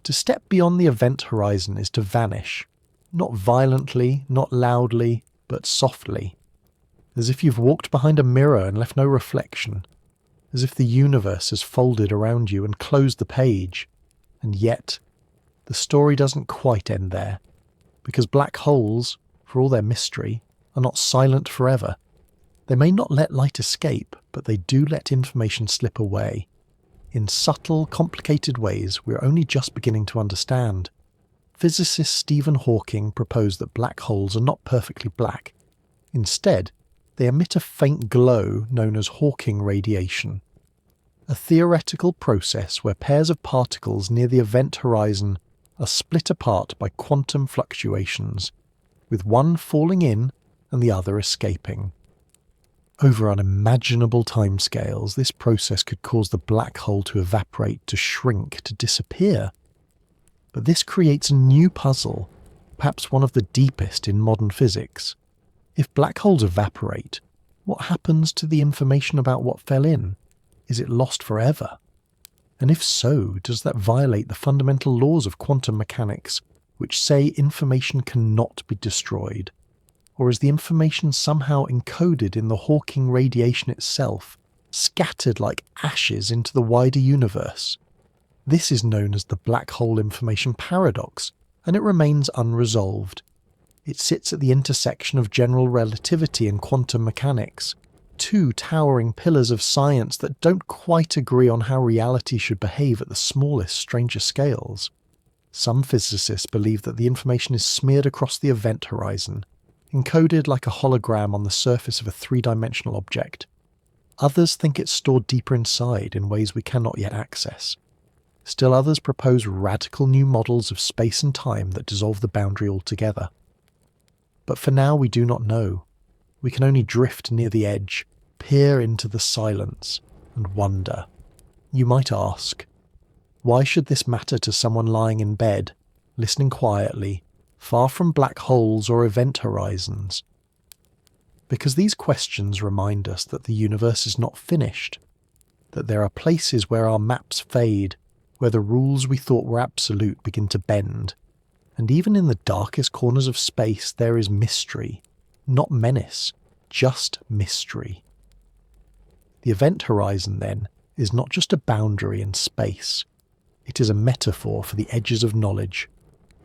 To step beyond the event horizon is to vanish, not violently, not loudly, but softly, as if you've walked behind a mirror and left no reflection, as if the universe has folded around you and closed the page. And yet, the story doesn't quite end there, because black holes, for all their mystery, are not silent forever. They may not let light escape, but they do let information slip away, in subtle, complicated ways we're only just beginning to understand. Physicist Stephen Hawking proposed that black holes are not perfectly black. Instead, they emit a faint glow known as Hawking radiation, a theoretical process where pairs of particles near the event horizon are split apart by quantum fluctuations, with one falling in and the other escaping. Over unimaginable timescales, this process could cause the black hole to evaporate, to shrink, to disappear. But this creates a new puzzle, perhaps one of the deepest in modern physics. If black holes evaporate, what happens to the information about what fell in? Is it lost forever? And if so, does that violate the fundamental laws of quantum mechanics, which say information cannot be destroyed? Or is the information somehow encoded in the Hawking radiation itself, scattered like ashes into the wider universe? This is known as the black hole information paradox, and it remains unresolved. It sits at the intersection of general relativity and quantum mechanics, two towering pillars of science that don't quite agree on how reality should behave at the smallest, strangest scales. Some physicists believe that the information is smeared across the event horizon, encoded like a hologram on the surface of a three-dimensional object. Others think it's stored deeper inside in ways we cannot yet access. Still others propose radical new models of space and time that dissolve the boundary altogether. But for now we do not know. We can only drift near the edge, peer into the silence, and wonder. You might ask, why should this matter to someone lying in bed, listening quietly, far from black holes or event horizons? Because these questions remind us that the universe is not finished, that there are places where our maps fade, where the rules we thought were absolute begin to bend, and even in the darkest corners of space there is mystery, not menace, just mystery. The event horizon, then, is not just a boundary in space. It is a metaphor for the edges of knowledge,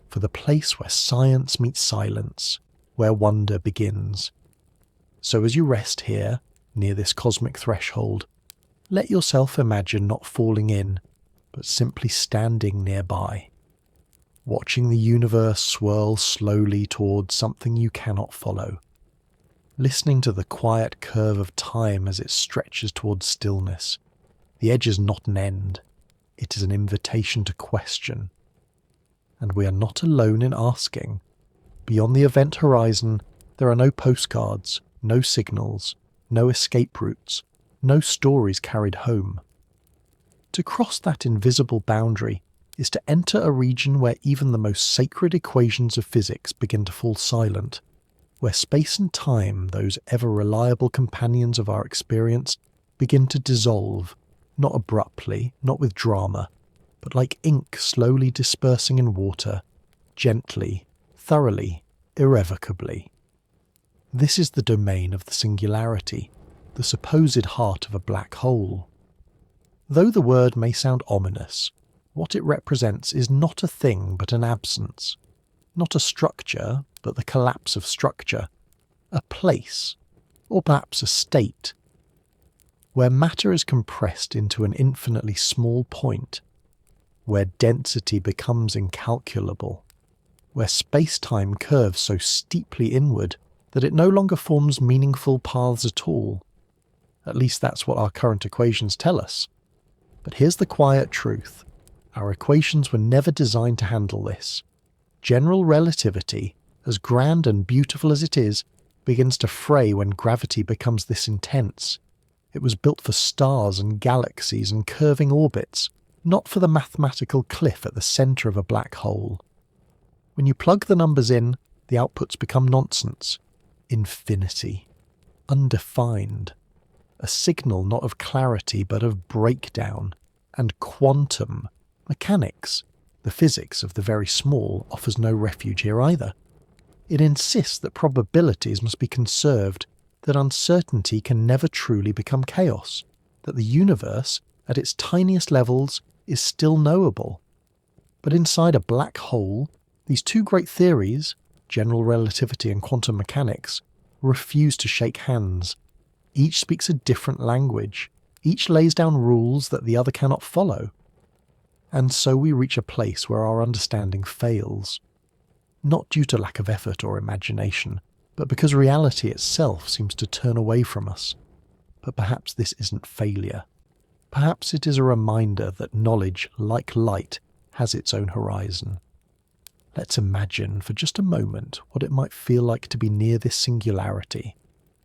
for the place where science meets silence, where wonder begins. So as you rest here, near this cosmic threshold, let yourself imagine not falling in, but simply standing nearby, watching the universe swirl slowly towards something you cannot follow, listening to the quiet curve of time as it stretches towards stillness. The edge is not an end, it is an invitation to question. And we are not alone in asking. Beyond the event horizon, there are no postcards, no signals, no escape routes, no stories carried home. To cross that invisible boundary is to enter a region where even the most sacred equations of physics begin to fall silent, where space and time, those ever-reliable companions of our experience, begin to dissolve, not abruptly, not with drama, but like ink slowly dispersing in water, gently, thoroughly, irrevocably. This is the domain of the singularity, the supposed heart of a black hole. Though the word may sound ominous, what it represents is not a thing but an absence, not a structure but the collapse of structure, a place, or perhaps a state, where matter is compressed into an infinitely small point, where density becomes incalculable, where space-time curves so steeply inward that it no longer forms meaningful paths at all. At least that's what our current equations tell us. But here's the quiet truth. Our equations were never designed to handle this. General relativity, as grand and beautiful as it is, begins to fray when gravity becomes this intense. It was built for stars and galaxies and curving orbits, not for the mathematical cliff at the centre of a black hole. When you plug the numbers in, the outputs become nonsense. Infinity. Undefined. A signal not of clarity but of breakdown. And quantum. Mechanics. The physics of the very small offers no refuge here either. It insists that probabilities must be conserved, that uncertainty can never truly become chaos, that the universe, at its tiniest levels, is still knowable. But inside a black hole, these two great theories, general relativity and quantum mechanics, refuse to shake hands. Each speaks a different language. Each lays down rules that the other cannot follow. And so we reach a place where our understanding fails. Not due to lack of effort or imagination, but because reality itself seems to turn away from us. But perhaps this isn't failure. Perhaps it is a reminder that knowledge, like light, has its own horizon. Let's imagine for just a moment what it might feel like to be near this singularity,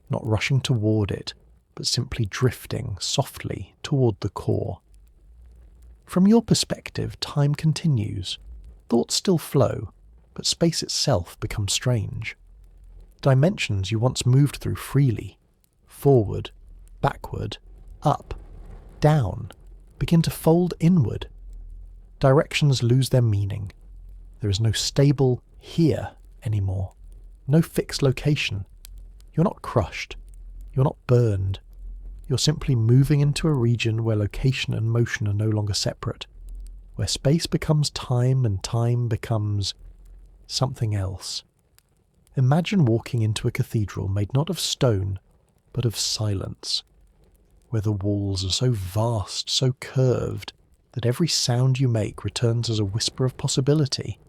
not rushing toward it, but simply drifting softly toward the core. From your perspective, time continues. Thoughts still flow, but space itself becomes strange. Dimensions you once moved through freely, forward, backward, up, down, begin to fold inward. Directions lose their meaning. There is no stable here anymore, no fixed location. You're not crushed, you're not burned. You're simply moving into a region where location and motion are no longer separate, where space becomes time and time becomes something else. Imagine walking into a cathedral made not of stone, but of silence, where the walls are so vast, so curved, that every sound you make returns as a whisper of possibility.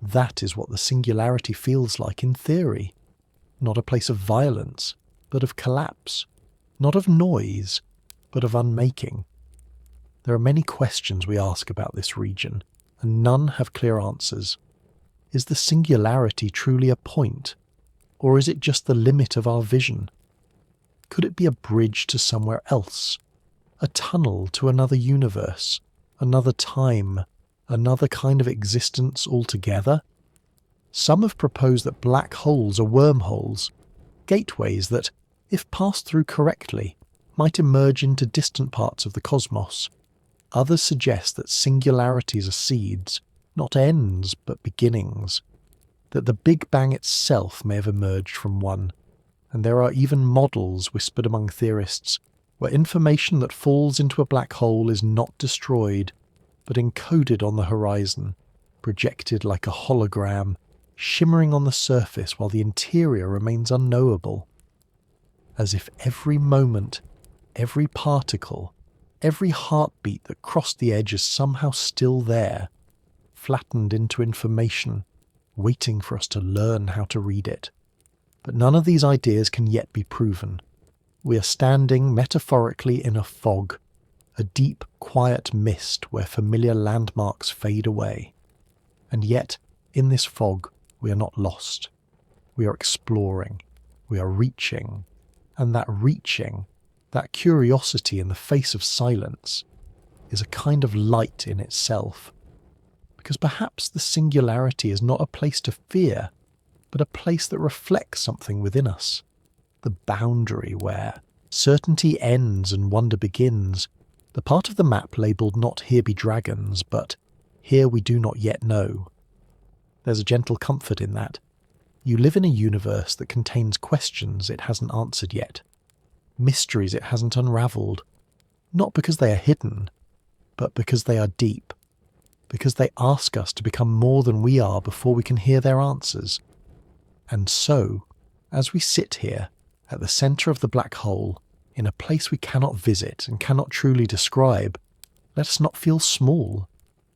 That is what the singularity feels like in theory. Not a place of violence, but of collapse. Not of noise, but of unmaking. There are many questions we ask about this region, and none have clear answers. Is the singularity truly a point, or is it just the limit of our vision? Could it be a bridge to somewhere else? A tunnel to another universe, another time, another kind of existence altogether? Some have proposed that black holes are wormholes, gateways that, if passed through correctly, might emerge into distant parts of the cosmos. Others suggest that singularities are seeds, not ends, but beginnings, that the Big Bang itself may have emerged from one, and there are even models whispered among theorists, where information that falls into a black hole is not destroyed, but encoded on the horizon, projected like a hologram, shimmering on the surface while the interior remains unknowable. As if every moment, every particle, every heartbeat that crossed the edge is somehow still there, flattened into information, waiting for us to learn how to read it. But none of these ideas can yet be proven. We are standing metaphorically in a fog, a deep, quiet mist where familiar landmarks fade away. And yet, in this fog, we are not lost. We are exploring. We are reaching. And that reaching, that curiosity in the face of silence, is a kind of light in itself. Because perhaps the singularity is not a place to fear, but a place that reflects something within us. The boundary where certainty ends and wonder begins. The part of the map labelled not here be dragons, but here we do not yet know. There's a gentle comfort in that. You live in a universe that contains questions it hasn't answered yet, mysteries it hasn't unravelled, not because they are hidden, but because they are deep, because they ask us to become more than we are before we can hear their answers. And so, as we sit here, at the centre of the black hole, in a place we cannot visit and cannot truly describe, let us not feel small.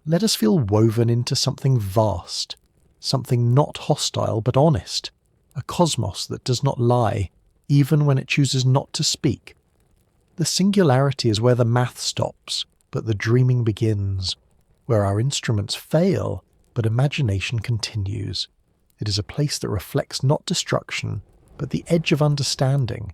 Let us feel woven into something vast, something not hostile but honest, a cosmos that does not lie, even when it chooses not to speak. The singularity is where the math stops, but the dreaming begins, where our instruments fail, but imagination continues. It is a place that reflects not destruction, but the edge of understanding.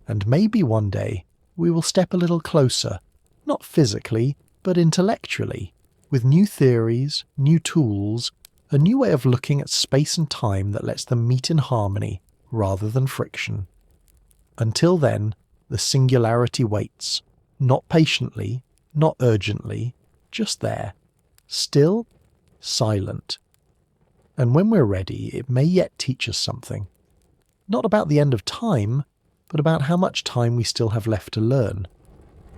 And maybe one day we will step a little closer, not physically, but intellectually, with new theories, new tools, a new way of looking at space and time that lets them meet in harmony rather than friction. Until then, the singularity waits, not patiently, not urgently, just there, still silent. And when we're ready, it may yet teach us something. Not about the end of time, but about how much time we still have left to learn.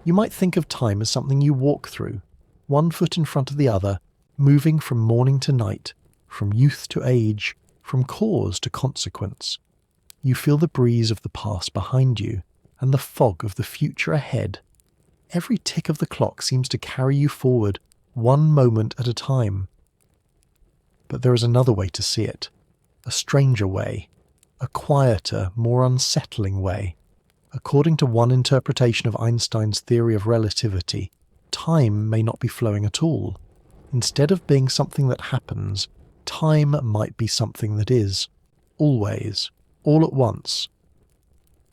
You might think of time as something you walk through, one foot in front of the other, moving from morning to night, from youth to age, from cause to consequence. You feel the breeze of the past behind you, and the fog of the future ahead. Every tick of the clock seems to carry you forward, one moment at a time. But there is another way to see it, a stranger way, a quieter, more unsettling way. According to one interpretation of Einstein's theory of relativity, time may not be flowing at all. Instead of being something that happens, time might be something that is, always, all at once.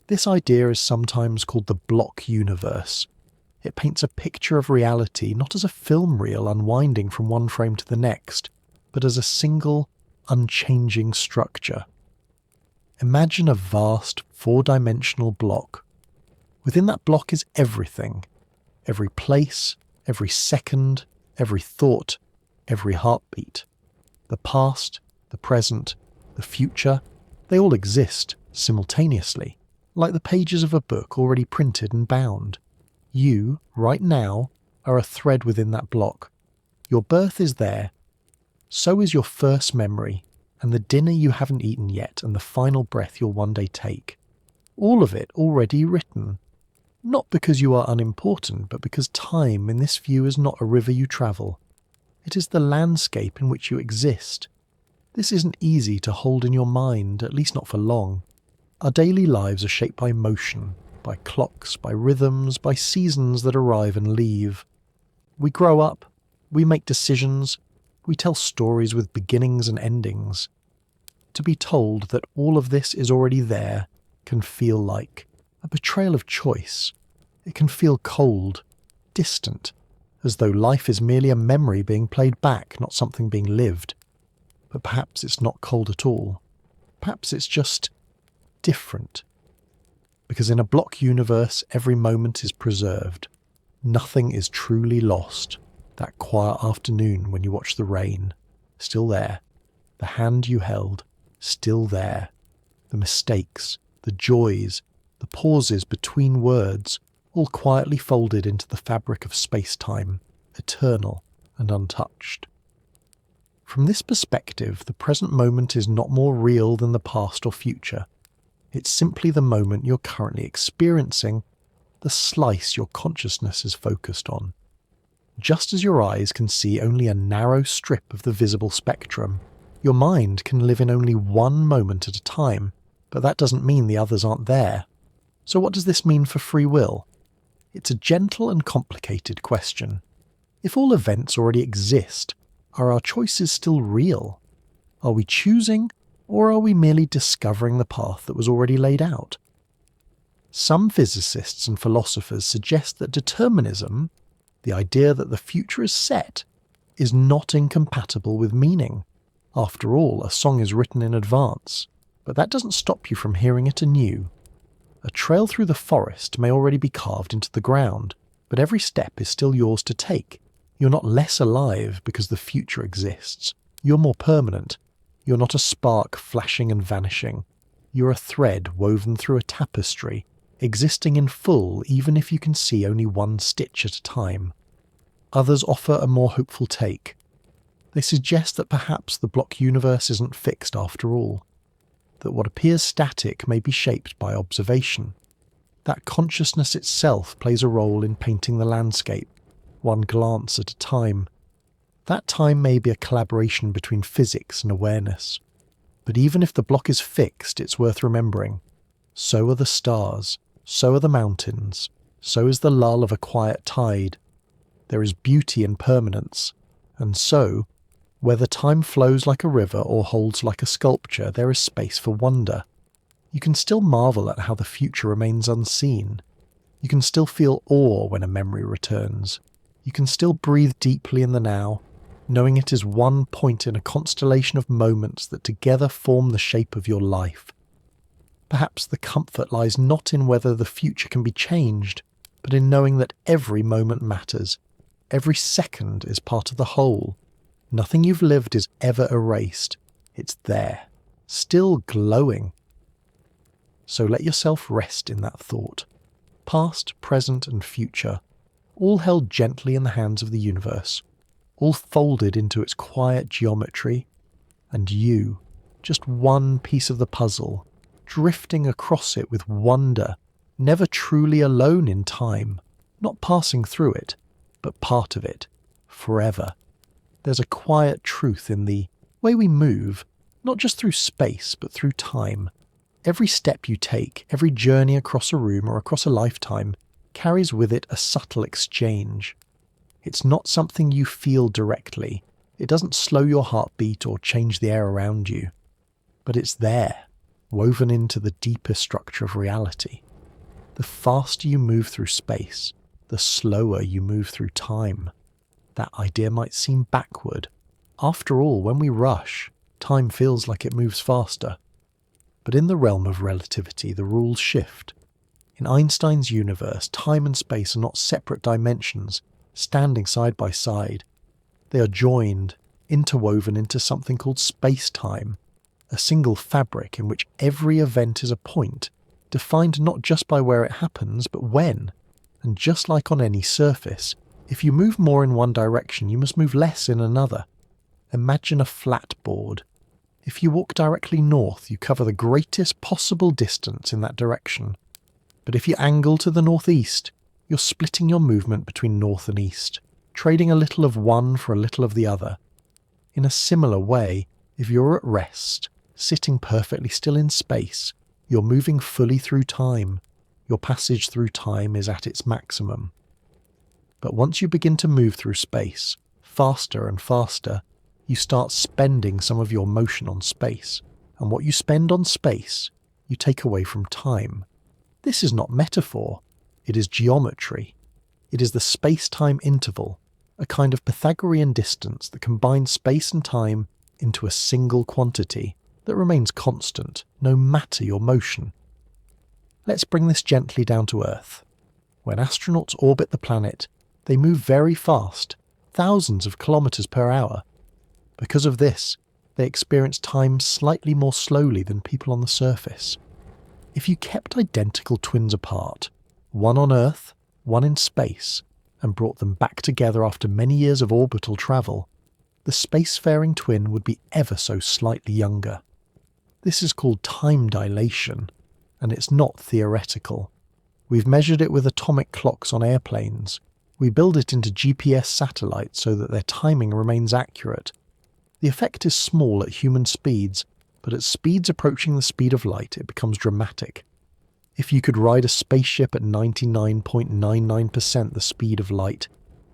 This idea is sometimes called the block universe. It paints a picture of reality not as a film reel unwinding from one frame to the next, but as a single, unchanging structure. Imagine a vast, four-dimensional block. Within that block is everything. Every place, every second, every thought, every heartbeat. The past, the present, the future, they all exist simultaneously, like the pages of a book already printed and bound. You, right now, are a thread within that block. Your birth is there. So is your first memory, and the dinner you haven't eaten yet, and the final breath you'll one day take. All of it already written. Not because you are unimportant, but because time in this view is not a river you travel. It is the landscape in which you exist. This isn't easy to hold in your mind, at least not for long. Our daily lives are shaped by motion, by clocks, by rhythms, by seasons that arrive and leave. We grow up, we make decisions, we tell stories with beginnings and endings. To be told that all of this is already there can feel like a betrayal of choice. It can feel cold, distant, as though life is merely a memory being played back, not something being lived. But perhaps it's not cold at all. Perhaps it's just different. Because in a block universe, every moment is preserved. Nothing is truly lost. That quiet afternoon when you watch the rain, still there. The hand you held, still there. The mistakes, the joys, the pauses between words, all quietly folded into the fabric of space-time, eternal and untouched. From this perspective, the present moment is not more real than the past or future. It's simply the moment you're currently experiencing, the slice your consciousness is focused on. Just as your eyes can see only a narrow strip of the visible spectrum, your mind can live in only one moment at a time, but that doesn't mean the others aren't there. So what does this mean for free will? It's a gentle and complicated question. If all events already exist, are our choices still real? Are we choosing, or are we merely discovering the path that was already laid out? Some physicists and philosophers suggest that determinism, the idea that the future is set, is not incompatible with meaning. After all, a song is written in advance, but that doesn't stop you from hearing it anew. A trail through the forest may already be carved into the ground, but every step is still yours to take. You're not less alive because the future exists. You're more permanent. You're not a spark flashing and vanishing. You're a thread woven through a tapestry, existing in full even if you can see only one stitch at a time. Others offer a more hopeful take. They suggest that perhaps the block universe isn't fixed after all, that what appears static may be shaped by observation, that consciousness itself plays a role in painting the landscape, one glance at a time. That time may be a collaboration between physics and awareness. But even if the block is fixed, it's worth remembering. So are the stars, so are the mountains, so is the lull of a quiet tide. There is beauty in permanence, and so, whether time flows like a river or holds like a sculpture, there is space for wonder. You can still marvel at how the future remains unseen. You can still feel awe when a memory returns. You can still breathe deeply in the now, knowing it is one point in a constellation of moments that together form the shape of your life. Perhaps the comfort lies not in whether the future can be changed, but in knowing that every moment matters. Every second is part of the whole. Nothing you've lived is ever erased. It's there, still glowing. So let yourself rest in that thought. Past, present, and future, all held gently in the hands of the universe, all folded into its quiet geometry, and you, just one piece of the puzzle, drifting across it with wonder, never truly alone in time, not passing through it, but part of it, forever. There's a quiet truth in the way we move, not just through space, but through time. Every step you take, every journey across a room or across a lifetime, carries with it a subtle exchange. It's not something you feel directly. It doesn't slow your heartbeat or change the air around you. But it's there, woven into the deeper structure of reality. The faster you move through space, the slower you move through time. That idea might seem backward. After all, when we rush, time feels like it moves faster. But in the realm of relativity, the rules shift. In Einstein's universe, time and space are not separate dimensions, standing side by side. They are joined, interwoven into something called space-time, a single fabric in which every event is a point, defined not just by where it happens, but when. And just like on any surface, if you move more in one direction, you must move less in another. Imagine a flat board. If you walk directly north, you cover the greatest possible distance in that direction. But if you angle to the northeast, you're splitting your movement between north and east, trading a little of one for a little of the other. In a similar way, if you're at rest, sitting perfectly still in space, you're moving fully through time. Your passage through time is at its maximum. But once you begin to move through space, faster and faster, you start spending some of your motion on space. And what you spend on space, you take away from time. This is not metaphor. It is geometry. It is the space-time interval, a kind of Pythagorean distance that combines space and time into a single quantity that remains constant, no matter your motion. Let's bring this gently down to Earth. When astronauts orbit the planet, they move very fast, thousands of kilometers per hour. Because of this, they experience time slightly more slowly than people on the surface. If you kept identical twins apart, one on Earth, one in space, and brought them back together after many years of orbital travel, the spacefaring twin would be ever so slightly younger. This is called time dilation, and it's not theoretical. We've measured it with atomic clocks on airplanes. We build it into GPS satellites so that their timing remains accurate. The effect is small at human speeds, but at speeds approaching the speed of light it becomes dramatic. If you could ride a spaceship at 99.99% the speed of light,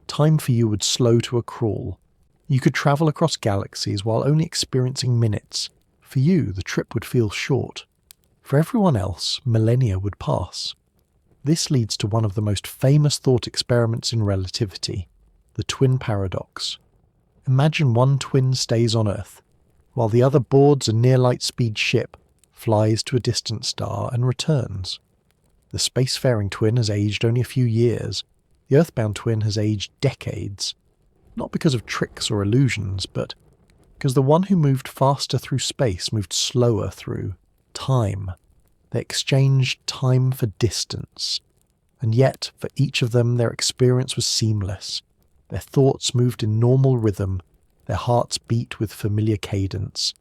time for you would slow to a crawl. You could travel across galaxies while only experiencing minutes. For you, the trip would feel short. For everyone else, millennia would pass. This leads to one of the most famous thought experiments in relativity, the twin paradox. Imagine one twin stays on Earth, while the other boards a near light-speed ship, flies to a distant star and returns. The spacefaring twin has aged only a few years. The earthbound twin has aged decades. Not because of tricks or illusions, but because the one who moved faster through space moved slower through time. They exchanged time for distance. And yet, for each of them, their experience was seamless. Their thoughts moved in normal rhythm. Their hearts beat with familiar cadence.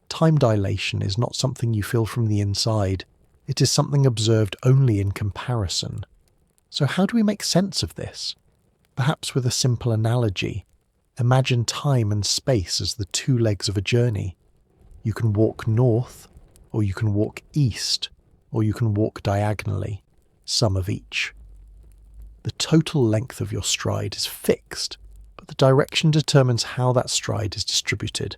Time dilation is not something you feel from the inside. It is something observed only in comparison. So how do we make sense of this? Perhaps with a simple analogy. Imagine time and space as the two legs of a journey. You can walk north, or you can walk east, or you can walk diagonally, some of each. The total length of your stride is fixed, but the direction determines how that stride is distributed.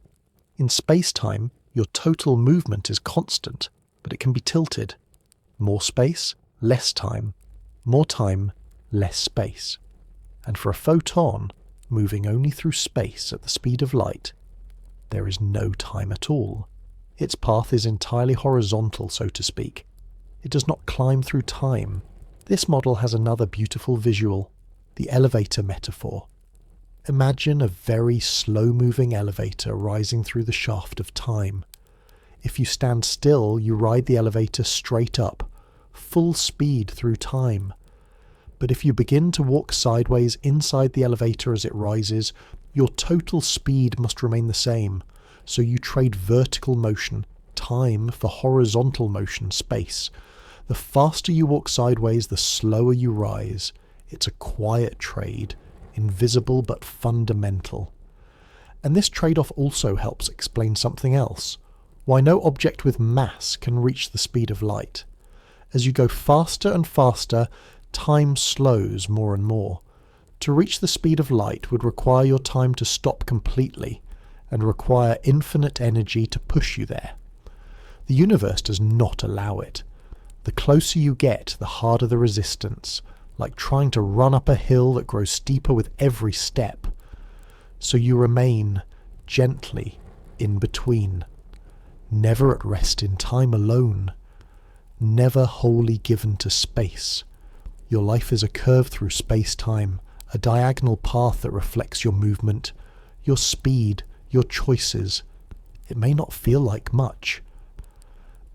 In space-time, your total movement is constant, but it can be tilted. More space, less time. More time, less space. And for a photon, moving only through space at the speed of light, there is no time at all. Its path is entirely horizontal, so to speak. It does not climb through time. This model has another beautiful visual, the elevator metaphor. Imagine a very slow-moving elevator rising through the shaft of time. If you stand still, you ride the elevator straight up, full speed through time. But if you begin to walk sideways inside the elevator as it rises, your total speed must remain the same, so you trade vertical motion, time, for horizontal motion, space. The faster you walk sideways, the slower you rise. It's a quiet trade, invisible but fundamental. And this trade-off also helps explain something else. Why no object with mass can reach the speed of light. As you go faster and faster, time slows more and more. To reach the speed of light would require your time to stop completely, and require infinite energy to push you there. The universe does not allow it. The closer you get, the harder the resistance, like trying to run up a hill that grows steeper with every step. So you remain gently in between, never at rest in time alone, never wholly given to space. Your life is a curve through space-time, a diagonal path that reflects your movement, your speed, your choices. It may not feel like much,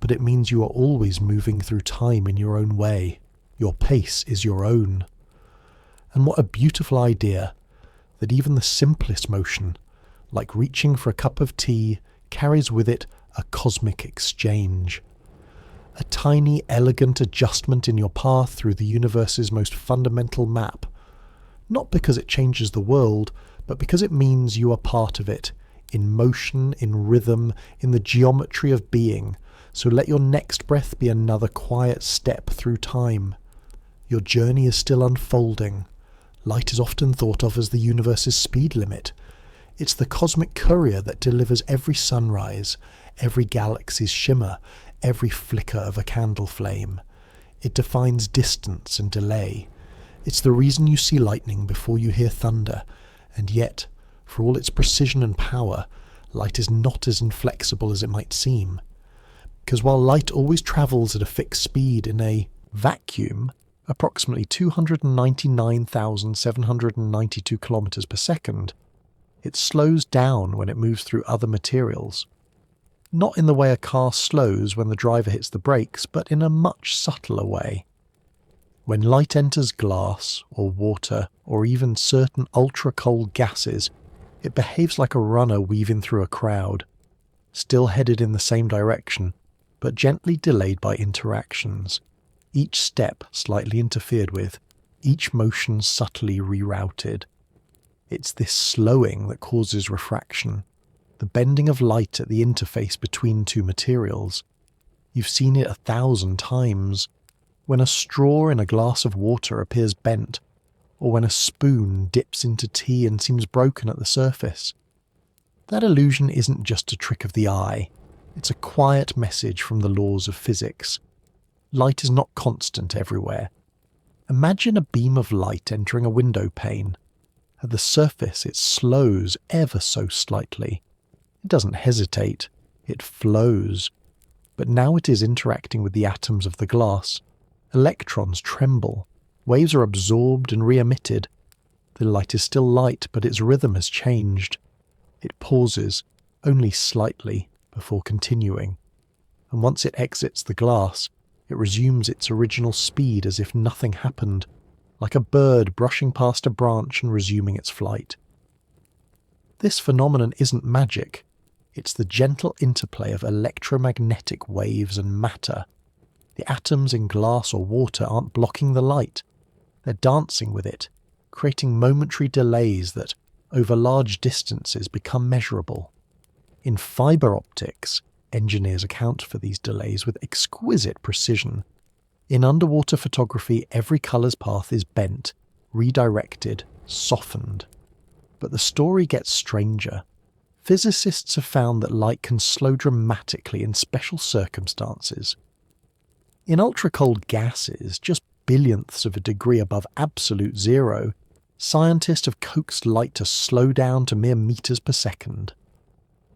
but it means you are always moving through time in your own way. Your pace is your own. And what a beautiful idea that even the simplest motion, like reaching for a cup of tea, carries with it a cosmic exchange. A tiny, elegant adjustment in your path through the universe's most fundamental map. Not because it changes the world, but because it means you are part of it, in motion, in rhythm, in the geometry of being. So let your next breath be another quiet step through time. Your journey is still unfolding. Light is often thought of as the universe's speed limit. It's the cosmic courier that delivers every sunrise, every galaxy's shimmer, every flicker of a candle flame. It defines distance and delay. It's the reason you see lightning before you hear thunder, and yet, for all its precision and power, light is not as inflexible as it might seem. Because while light always travels at a fixed speed in a vacuum, approximately 299,792 kilometers per second, it slows down when it moves through other materials. Not in the way a car slows when the driver hits the brakes, but in a much subtler way. When light enters glass, or water, or even certain ultra-cold gases, it behaves like a runner weaving through a crowd, still headed in the same direction, but gently delayed by interactions, each step slightly interfered with, each motion subtly rerouted. It's this slowing that causes refraction, the bending of light at the interface between two materials. You've seen it 1,000 times. When a straw in a glass of water appears bent, or when a spoon dips into tea and seems broken at the surface. That illusion isn't just a trick of the eye. It's a quiet message from the laws of physics. Light is not constant everywhere. Imagine a beam of light entering a window pane. At the surface it slows ever so slightly. It doesn't hesitate, it flows. But now it is interacting with the atoms of the glass. Electrons tremble. Waves are absorbed and re-emitted. The light is still light, but its rhythm has changed. It pauses, only slightly, before continuing. And once it exits the glass, it resumes its original speed as if nothing happened, like a bird brushing past a branch and resuming its flight. This phenomenon isn't magic. It's the gentle interplay of electromagnetic waves and matter. The atoms in glass or water aren't blocking the light. They're dancing with it, creating momentary delays that, over large distances, become measurable. In fiber optics, engineers account for these delays with exquisite precision. In underwater photography, every color's path is bent, redirected, softened. But the story gets stranger. Physicists have found that light can slow dramatically in special circumstances. In ultra-cold gases, just billionths of a degree above absolute zero, scientists have coaxed light to slow down to mere meters per second.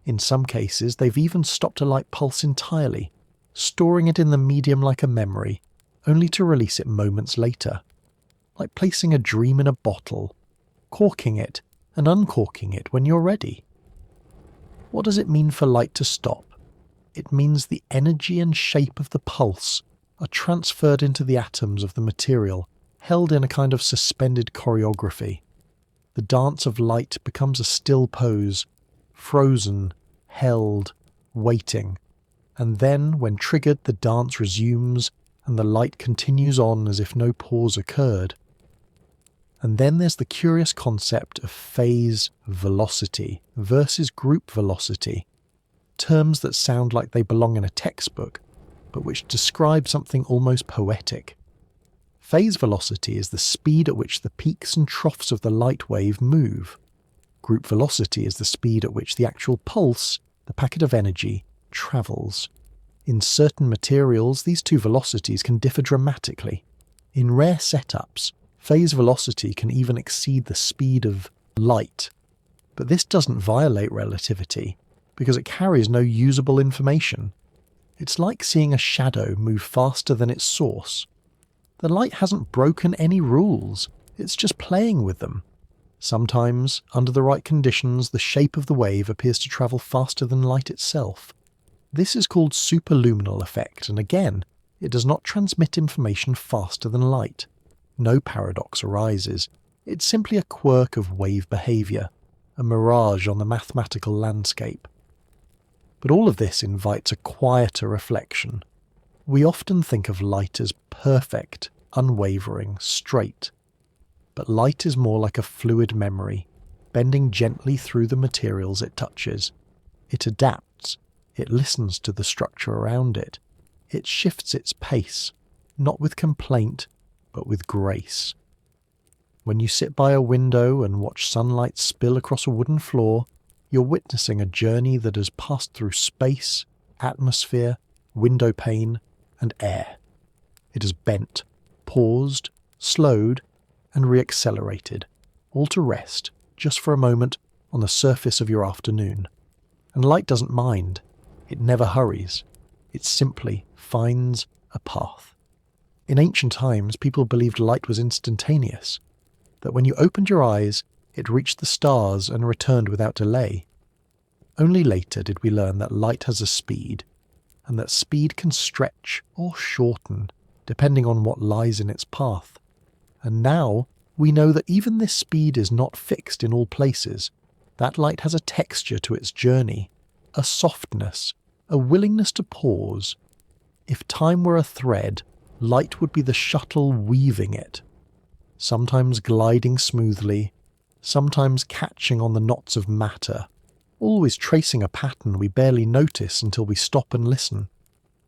In some cases, they've even stopped a light pulse entirely, storing it in the medium like a memory, only to release it moments later. Like placing a dream in a bottle, corking it, and uncorking it when you're ready. What does it mean for light to stop? It means the energy and shape of the pulse are transferred into the atoms of the material, held in a kind of suspended choreography. The dance of light becomes a still pose, frozen, held, waiting, and then, when triggered, the dance resumes and the light continues on as if no pause occurred. And then there's the curious concept of phase velocity versus group velocity, terms that sound like they belong in a textbook, but which describe something almost poetic. Phase velocity is the speed at which the peaks and troughs of the light wave move. Group velocity is the speed at which the actual pulse, the packet of energy, travels. In certain materials, these two velocities can differ dramatically. In rare setups, phase velocity can even exceed the speed of light. But this doesn't violate relativity, because it carries no usable information. It's like seeing a shadow move faster than its source. The light hasn't broken any rules, it's just playing with them. Sometimes, under the right conditions, the shape of the wave appears to travel faster than light itself. This is called superluminal effect, and again, it does not transmit information faster than light. No paradox arises. It's simply a quirk of wave behaviour, a mirage on the mathematical landscape. But all of this invites a quieter reflection. We often think of light as perfect, unwavering, straight. But light is more like a fluid memory, bending gently through the materials it touches. It adapts. It listens to the structure around it. It shifts its pace, not with complaint, but with grace. When you sit by a window and watch sunlight spill across a wooden floor, you're witnessing a journey that has passed through space, atmosphere, window pane, and air. It has bent, paused, slowed, and reaccelerated, all to rest, just for a moment, on the surface of your afternoon. And light doesn't mind. It never hurries. It simply finds a path. In ancient times, people believed light was instantaneous, that when you opened your eyes, it reached the stars and returned without delay. Only later did we learn that light has a speed, and that speed can stretch or shorten, depending on what lies in its path. And now we know that even this speed is not fixed in all places. That light has a texture to its journey, a softness, a willingness to pause. If time were a thread, light would be the shuttle weaving it, sometimes gliding smoothly, sometimes catching on the knots of matter, always tracing a pattern we barely notice until we stop and listen.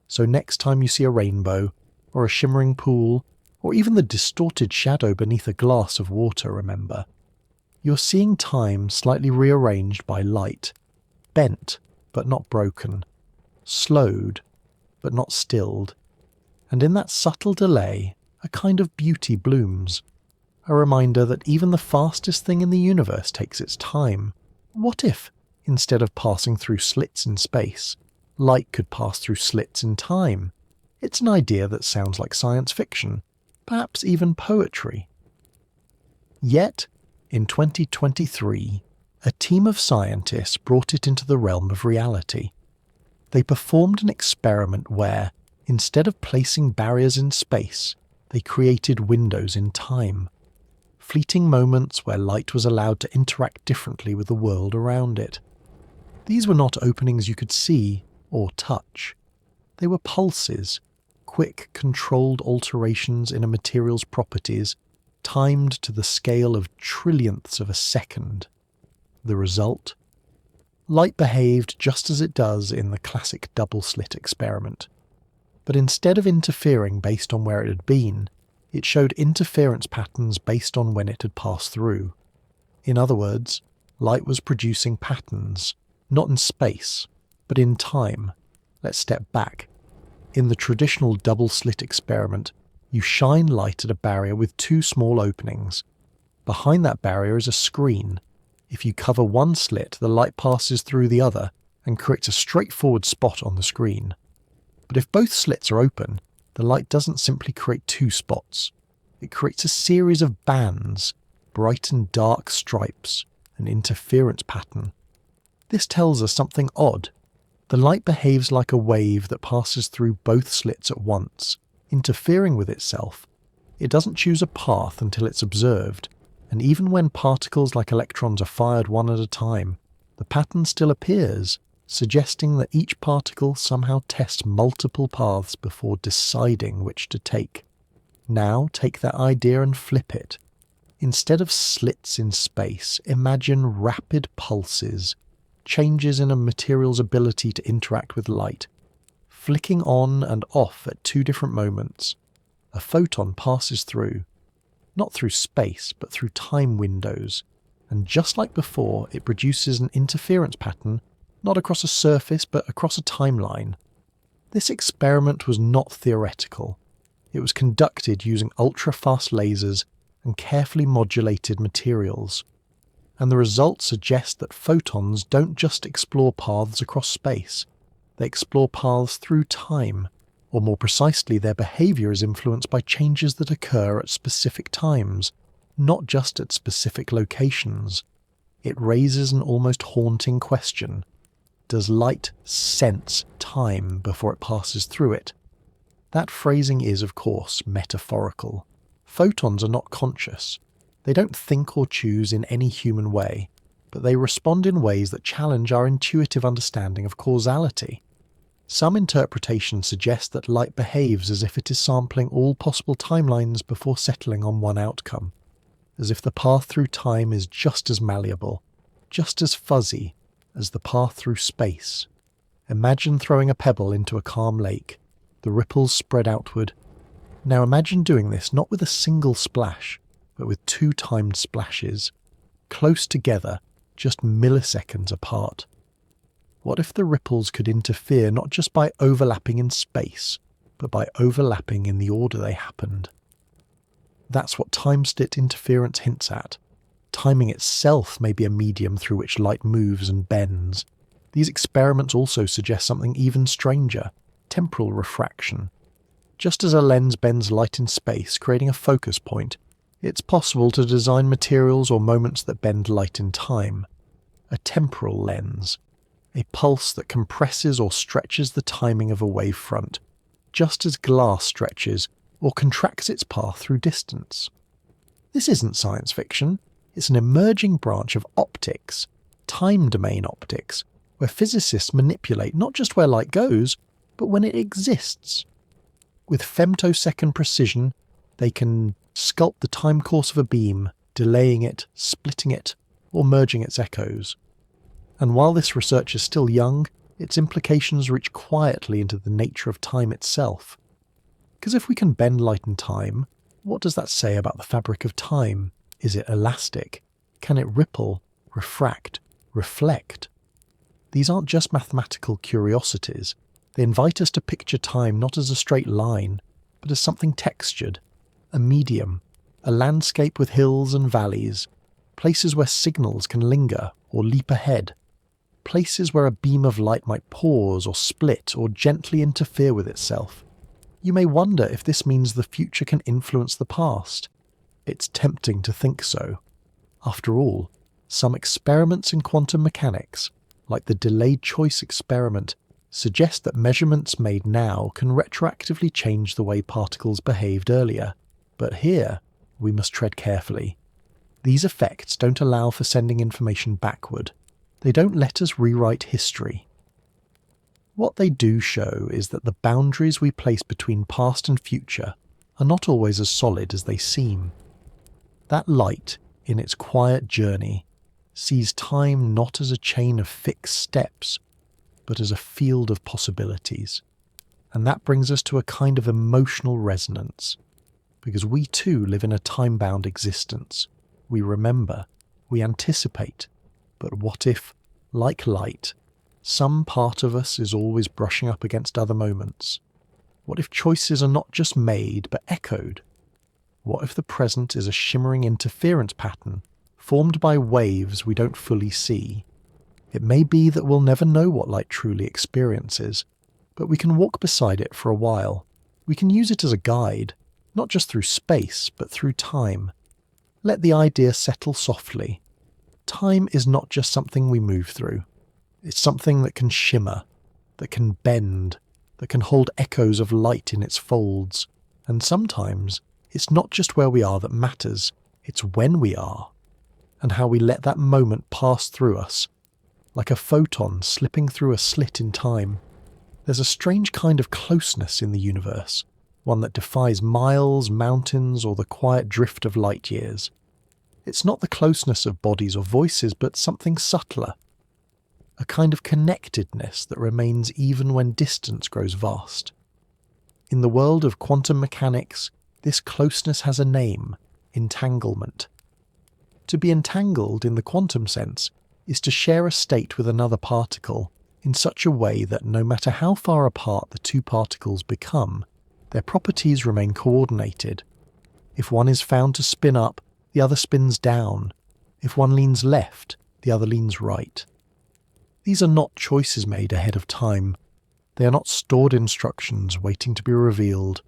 So next time you see a rainbow, or a shimmering pool, or even the distorted shadow beneath a glass of water, remember, you're seeing time slightly rearranged by light, bent but not broken, slowed but not stilled. And in that subtle delay, a kind of beauty blooms, a reminder that even the fastest thing in the universe takes its time. What if, instead of passing through slits in space, light could pass through slits in time? It's an idea that sounds like science fiction, perhaps even poetry. Yet, in 2023, a team of scientists brought it into the realm of reality. They performed an experiment where, instead of placing barriers in space, they created windows in time. Fleeting moments where light was allowed to interact differently with the world around it. These were not openings you could see or touch. They were pulses, quick, controlled alterations in a material's properties, timed to the scale of trillionths of a second. The result? Light behaved just as it does in the classic double-slit experiment. But instead of interfering based on where it had been, it showed interference patterns based on when it had passed through. In other words, light was producing patterns, not in space, but in time. Let's step back. In the traditional double-slit experiment, you shine light at a barrier with two small openings. Behind that barrier is a screen. If you cover one slit, the light passes through the other and creates a straightforward spot on the screen. But if both slits are open, the light doesn't simply create two spots. It creates a series of bands, bright and dark stripes, an interference pattern. This tells us something odd. The light behaves like a wave that passes through both slits at once, interfering with itself. It doesn't choose a path until it's observed, and even when particles like electrons are fired one at a time, the pattern still appears, suggesting that each particle somehow tests multiple paths before deciding which to take. Now take that idea and flip it. Instead of slits in space, imagine rapid pulses, changes in a material's ability to interact with light, flicking on and off at two different moments. A photon passes through, not through space, but through time windows, and just like before, it produces an interference pattern, not across a surface, but across a timeline. This experiment was not theoretical. It was conducted using ultra-fast lasers and carefully modulated materials. And the results suggest that photons don't just explore paths across space, they explore paths through time, or more precisely, their behaviour is influenced by changes that occur at specific times, not just at specific locations. It raises an almost haunting question. Does light sense time before it passes through it? That phrasing is, of course, metaphorical. Photons are not conscious. They don't think or choose in any human way, but they respond in ways that challenge our intuitive understanding of causality. Some interpretations suggest that light behaves as if it is sampling all possible timelines before settling on one outcome, as if the path through time is just as malleable, just as fuzzy as the path through space. Imagine throwing a pebble into a calm lake. The ripples spread outward. Now imagine doing this not with a single splash, but with two timed splashes, close together, just milliseconds apart. What if the ripples could interfere not just by overlapping in space, but by overlapping in the order they happened? That's what time-slit interference hints at. Timing itself may be a medium through which light moves and bends. These experiments also suggest something even stranger: temporal refraction. Just as a lens bends light in space, creating a focus point, it's possible to design materials or moments that bend light in time. A temporal lens. A pulse that compresses or stretches the timing of a wavefront, just as glass stretches or contracts its path through distance. This isn't science fiction. It's an emerging branch of optics, time domain optics, where physicists manipulate not just where light goes, but when it exists. With femtosecond precision, they can sculpt the time course of a beam, delaying it, splitting it, or merging its echoes. And while this research is still young, its implications reach quietly into the nature of time itself. Because if we can bend light and time, what does that say about the fabric of time? Is it elastic? Can it ripple, refract, reflect? These aren't just mathematical curiosities. They invite us to picture time not as a straight line, but as something textured, a medium, a landscape with hills and valleys, places where signals can linger or leap ahead, places where a beam of light might pause or split or gently interfere with itself. You may wonder if this means the future can influence the past. It's tempting to think so. After all, some experiments in quantum mechanics, like the delayed choice experiment, suggest that measurements made now can retroactively change the way particles behaved earlier. But here, we must tread carefully. These effects don't allow for sending information backward. They don't let us rewrite history. What they do show is that the boundaries we place between past and future are not always as solid as they seem. That light, in its quiet journey, sees time not as a chain of fixed steps, but as a field of possibilities. And that brings us to a kind of emotional resonance, because we too live in a time-bound existence. We remember, we anticipate, but what if, like light, some part of us is always brushing up against other moments? What if choices are not just made, but echoed? What if the present is a shimmering interference pattern, formed by waves we don't fully see? It may be that we'll never know what light truly experiences, but we can walk beside it for a while. We can use it as a guide, not just through space, but through time. Let the idea settle softly. Time is not just something we move through. It's something that can shimmer, that can bend, that can hold echoes of light in its folds. And sometimes it's not just where we are that matters, it's when we are, and how we let that moment pass through us, like a photon slipping through a slit in time. There's a strange kind of closeness in the universe, one that defies miles, mountains, or the quiet drift of light years. It's not the closeness of bodies or voices, but something subtler, a kind of connectedness that remains even when distance grows vast. In the world of quantum mechanics, this closeness has a name: entanglement. To be entangled in the quantum sense is to share a state with another particle in such a way that no matter how far apart the two particles become, their properties remain coordinated. If one is found to spin up, the other spins down. If one leans left, the other leans right. These are not choices made ahead of time. They are not stored instructions waiting to be revealed.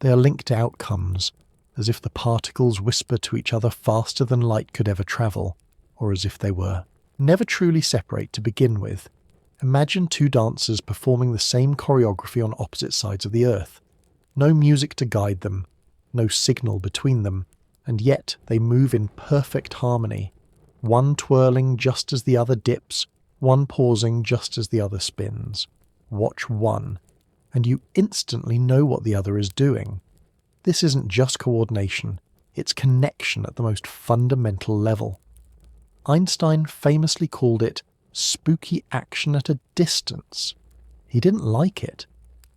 They are linked outcomes, as if the particles whisper to each other faster than light could ever travel, or as if they were never truly separate to begin with. Imagine two dancers performing the same choreography on opposite sides of the earth. No music to guide them, no signal between them, and yet they move in perfect harmony, one twirling just as the other dips, one pausing just as the other spins. Watch one, and you instantly know what the other is doing. This isn't just coordination, it's connection at the most fundamental level. Einstein famously called it spooky action at a distance. He didn't like it.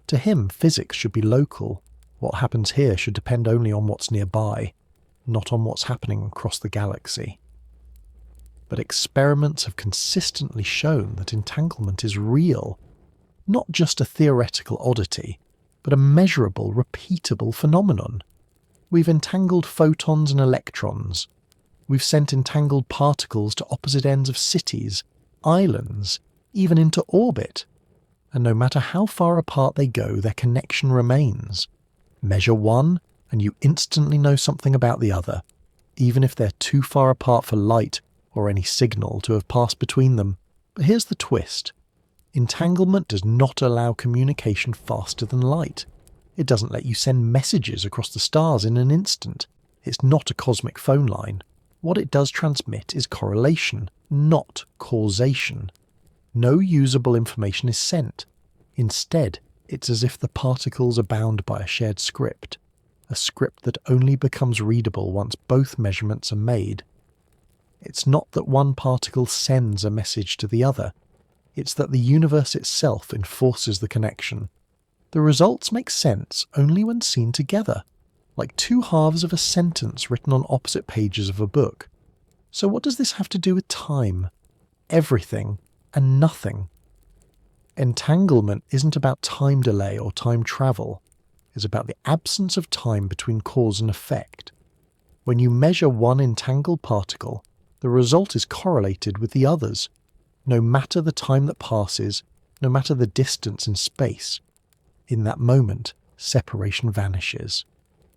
To him, physics should be local. What happens here should depend only on what's nearby, not on what's happening across the galaxy. But experiments have consistently shown that entanglement is real, not just a theoretical oddity, but a measurable, repeatable phenomenon. We've entangled photons and electrons. We've sent entangled particles to opposite ends of cities, islands, even into orbit. And no matter how far apart they go, their connection remains. Measure one, and you instantly know something about the other, even if they're too far apart for light or any signal to have passed between them. But here's the twist. Entanglement does not allow communication faster than light. It doesn't let you send messages across the stars in an instant. It's not a cosmic phone line. What it does transmit is correlation, not causation. No usable information is sent. Instead, it's as if the particles are bound by a shared script, a script that only becomes readable once both measurements are made. It's not that one particle sends a message to the other. It's that the universe itself enforces the connection. The results make sense only when seen together, like two halves of a sentence written on opposite pages of a book. So what does this have to do with time? Everything and nothing. Entanglement isn't about time delay or time travel. It's about the absence of time between cause and effect. When you measure one entangled particle, the result is correlated with the others, no matter the time that passes, no matter the distance in space. In that moment, separation vanishes.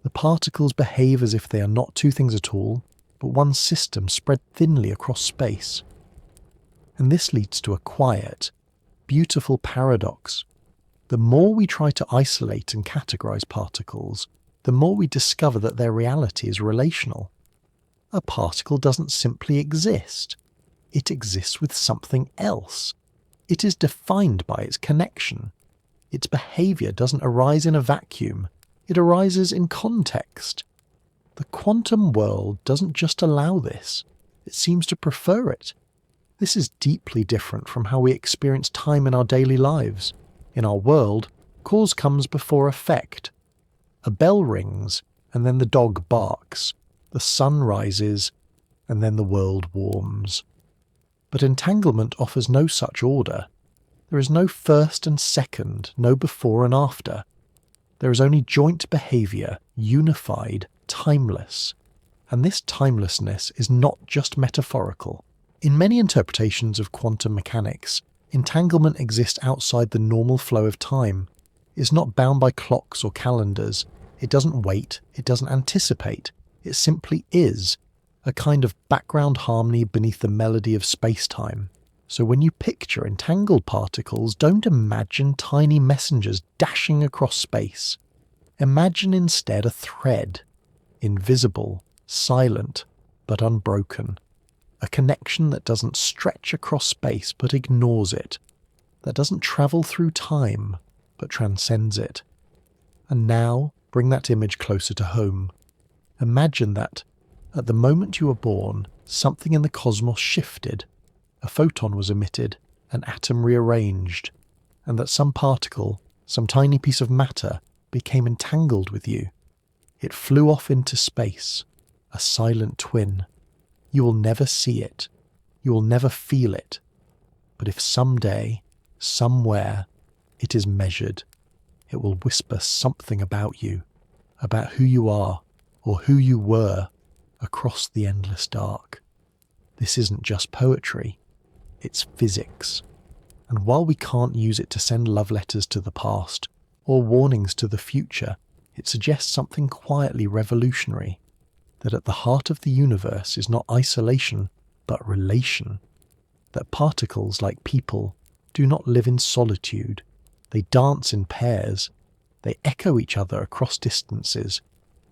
The particles behave as if they are not two things at all, but one system spread thinly across space. And this leads to a quiet, beautiful paradox. The more we try to isolate and categorize particles, the more we discover that their reality is relational. A particle doesn't simply exist. It exists with something else. It is defined by its connection. Its behavior doesn't arise in a vacuum. It arises in context. The quantum world doesn't just allow this. It seems to prefer it. This is deeply different from how we experience time in our daily lives. In our world, cause comes before effect. A bell rings, and then the dog barks. The sun rises, and then the world warms. But entanglement offers no such order. There is no first and second, no before and after. There is only joint behaviour, unified, timeless. And this timelessness is not just metaphorical. In many interpretations of quantum mechanics, entanglement exists outside the normal flow of time. It's not bound by clocks or calendars. It doesn't wait. It doesn't anticipate. It simply is, a kind of background harmony beneath the melody of space-time. So when you picture entangled particles, don't imagine tiny messengers dashing across space. Imagine instead a thread, invisible, silent, but unbroken. A connection that doesn't stretch across space but ignores it, that doesn't travel through time but transcends it. And now, bring that image closer to home. Imagine that, at the moment you were born, something in the cosmos shifted. A photon was emitted, an atom rearranged, and that some particle, some tiny piece of matter, became entangled with you. It flew off into space, a silent twin. You will never see it. You will never feel it. But if someday, somewhere, it is measured, it will whisper something about you, about who you are, or who you were, across the endless dark. This isn't just poetry, it's physics. And while we can't use it to send love letters to the past, or warnings to the future, it suggests something quietly revolutionary, that at the heart of the universe is not isolation, but relation, that particles, like people, do not live in solitude, they dance in pairs, they echo each other across distances,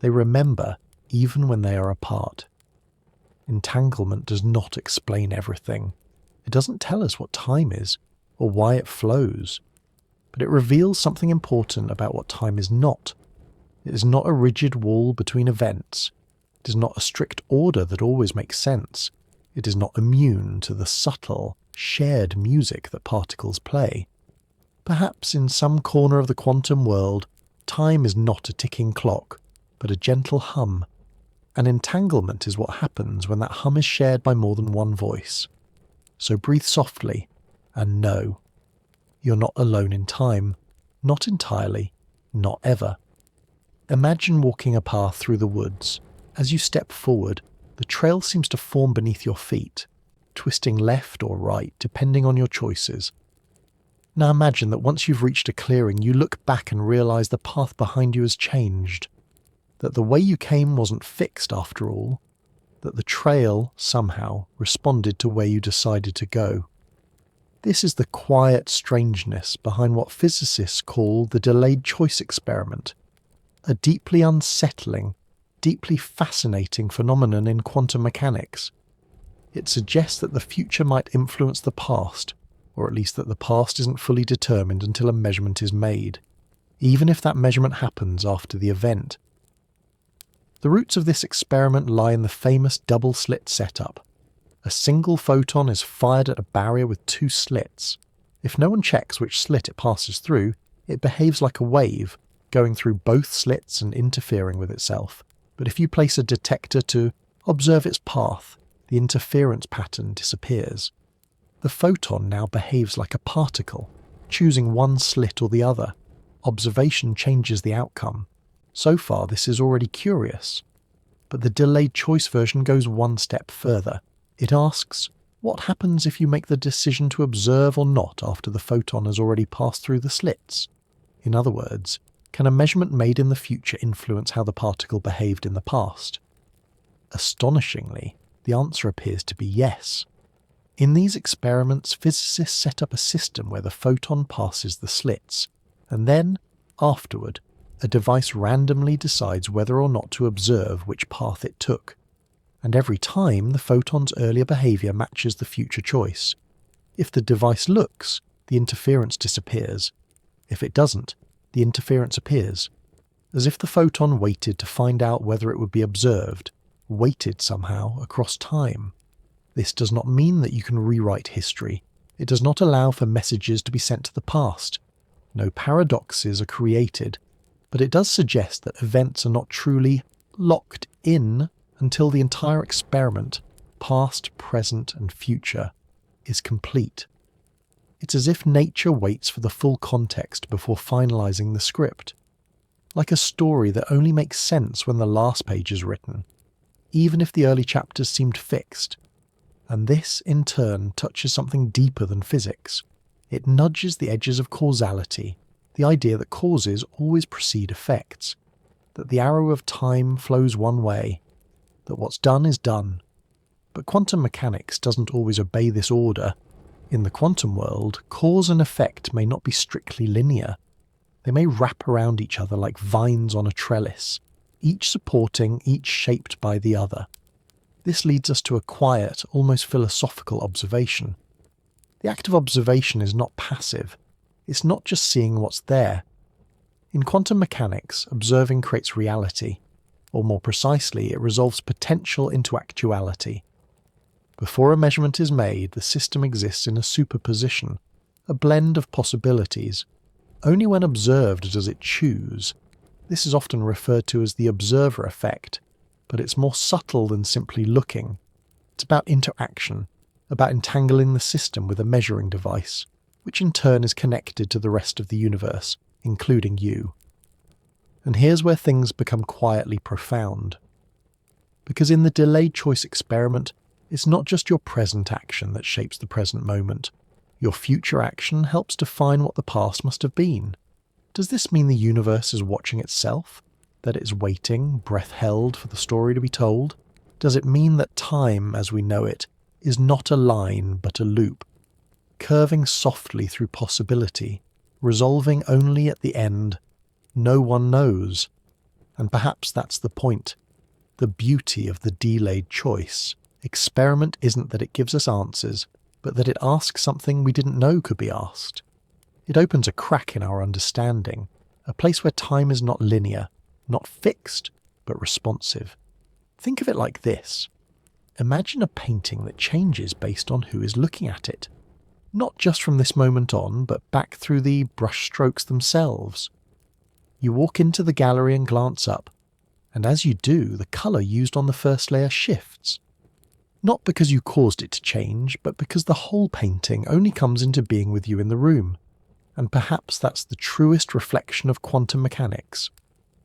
they remember even when they are apart. Entanglement does not explain everything. It doesn't tell us what time is, or why it flows, but it reveals something important about what time is not. It is not a rigid wall between events. It is not a strict order that always makes sense. It is not immune to the subtle, shared music that particles play. Perhaps in some corner of the quantum world, time is not a ticking clock, but a gentle hum. An entanglement is what happens when that hum is shared by more than one voice. So breathe softly, and know, you're not alone in time. Not entirely, not ever. Imagine walking a path through the woods. As you step forward, the trail seems to form beneath your feet, twisting left or right depending on your choices. Now imagine that once you've reached a clearing, you look back and realize the path behind you has changed, that the way you came wasn't fixed after all, that the trail, somehow, responded to where you decided to go. This is the quiet strangeness behind what physicists call the delayed choice experiment, a deeply unsettling, deeply fascinating phenomenon in quantum mechanics. It suggests that the future might influence the past, or at least that the past isn't fully determined until a measurement is made, even if that measurement happens after the event. The roots of this experiment lie in the famous double-slit setup. A single photon is fired at a barrier with two slits. If no one checks which slit it passes through, it behaves like a wave, going through both slits and interfering with itself. But if you place a detector to observe its path, the interference pattern disappears. The photon now behaves like a particle, choosing one slit or the other. Observation changes the outcome. So far, this is already curious. But the delayed choice version goes one step further. It asks, what happens if you make the decision to observe or not after the photon has already passed through the slits? In other words, can a measurement made in the future influence how the particle behaved in the past? Astonishingly, the answer appears to be yes. In these experiments, physicists set up a system where the photon passes the slits, and then, afterward, a device randomly decides whether or not to observe which path it took. And every time, the photon's earlier behaviour matches the future choice. If the device looks, the interference disappears. If it doesn't, the interference appears, as if the photon waited to find out whether it would be observed, waited somehow across time. This does not mean that you can rewrite history. It does not allow for messages to be sent to the past. No paradoxes are created, but it does suggest that events are not truly locked in until the entire experiment, past, present, and future, is complete. It's as if nature waits for the full context before finalizing the script. Like a story that only makes sense when the last page is written, even if the early chapters seemed fixed. And this, in turn, touches something deeper than physics. It nudges the edges of causality, the idea that causes always precede effects, that the arrow of time flows one way, that what's done is done. But quantum mechanics doesn't always obey this order. In the quantum world, cause and effect may not be strictly linear. They may wrap around each other like vines on a trellis, each supporting, each shaped by the other. This leads us to a quiet, almost philosophical observation. The act of observation is not passive. It's not just seeing what's there. In quantum mechanics, observing creates reality, or more precisely, it resolves potential into actuality. Before a measurement is made, the system exists in a superposition, a blend of possibilities. Only when observed does it choose. This is often referred to as the observer effect, but it's more subtle than simply looking. It's about interaction, about entangling the system with a measuring device, which in turn is connected to the rest of the universe, including you. And here's where things become quietly profound. Because in the delayed choice experiment, it's not just your present action that shapes the present moment. Your future action helps define what the past must have been. Does this mean the universe is watching itself? That it is waiting, breath held, for the story to be told? Does it mean that time, as we know it, is not a line but a loop, curving softly through possibility, resolving only at the end? No one knows. And perhaps that's the point, the beauty of the delayed choice. Experiment isn't that it gives us answers, but that it asks something we didn't know could be asked. It opens a crack in our understanding, a place where time is not linear, not fixed, but responsive. Think of it like this. Imagine a painting that changes based on who is looking at it. Not just from this moment on, but back through the brushstrokes themselves. You walk into the gallery and glance up, and as you do, the colour used on the first layer shifts. Not because you caused it to change, but because the whole painting only comes into being with you in the room. And perhaps that's the truest reflection of quantum mechanics.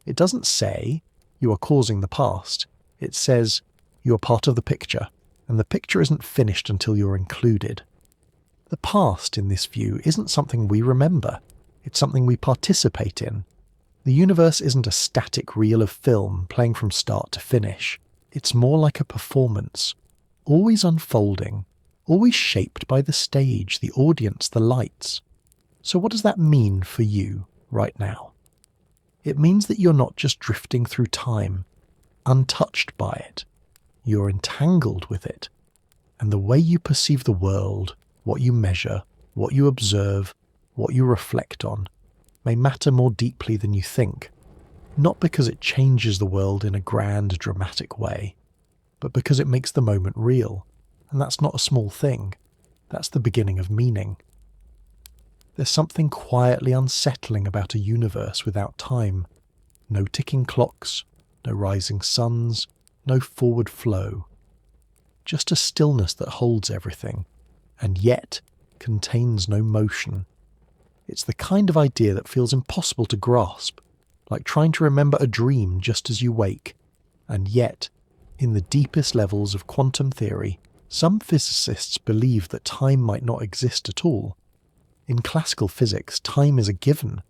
It doesn't say, you are causing the past. It says, you are part of the picture, and the picture isn't finished until you're included. The past, in this view, isn't something we remember. It's something we participate in. The universe isn't a static reel of film playing from start to finish. It's more like a performance, always unfolding, always shaped by the stage, the audience, the lights. So what does that mean for you right now? It means that you're not just drifting through time, untouched by it. You're entangled with it. And the way you perceive the world, what you measure, what you observe, what you reflect on, may matter more deeply than you think. Not because it changes the world in a grand, dramatic way, but because it makes the moment real. And that's not a small thing. That's the beginning of meaning. There's something quietly unsettling about a universe without time. No ticking clocks, no rising suns, no forward flow. Just a stillness that holds everything, and yet contains no motion. It's the kind of idea that feels impossible to grasp, like trying to remember a dream just as you wake. And yet, in the deepest levels of quantum theory, some physicists believe that time might not exist at all. In classical physics, time is a given.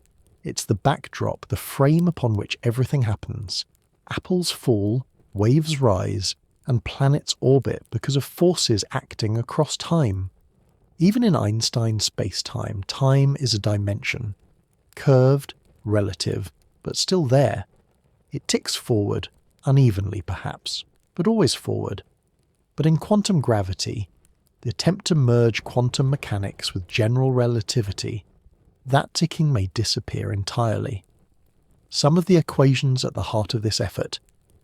It's the backdrop, the frame upon which everything happens. Apples fall, waves rise, and planets orbit because of forces acting across time. Even in Einstein's space-time, time is a dimension. Curved, relative, but still there. It ticks forward, unevenly perhaps, but always forward. But in quantum gravity, the attempt to merge quantum mechanics with general relativity, that ticking may disappear entirely. Some of the equations at the heart of this effort,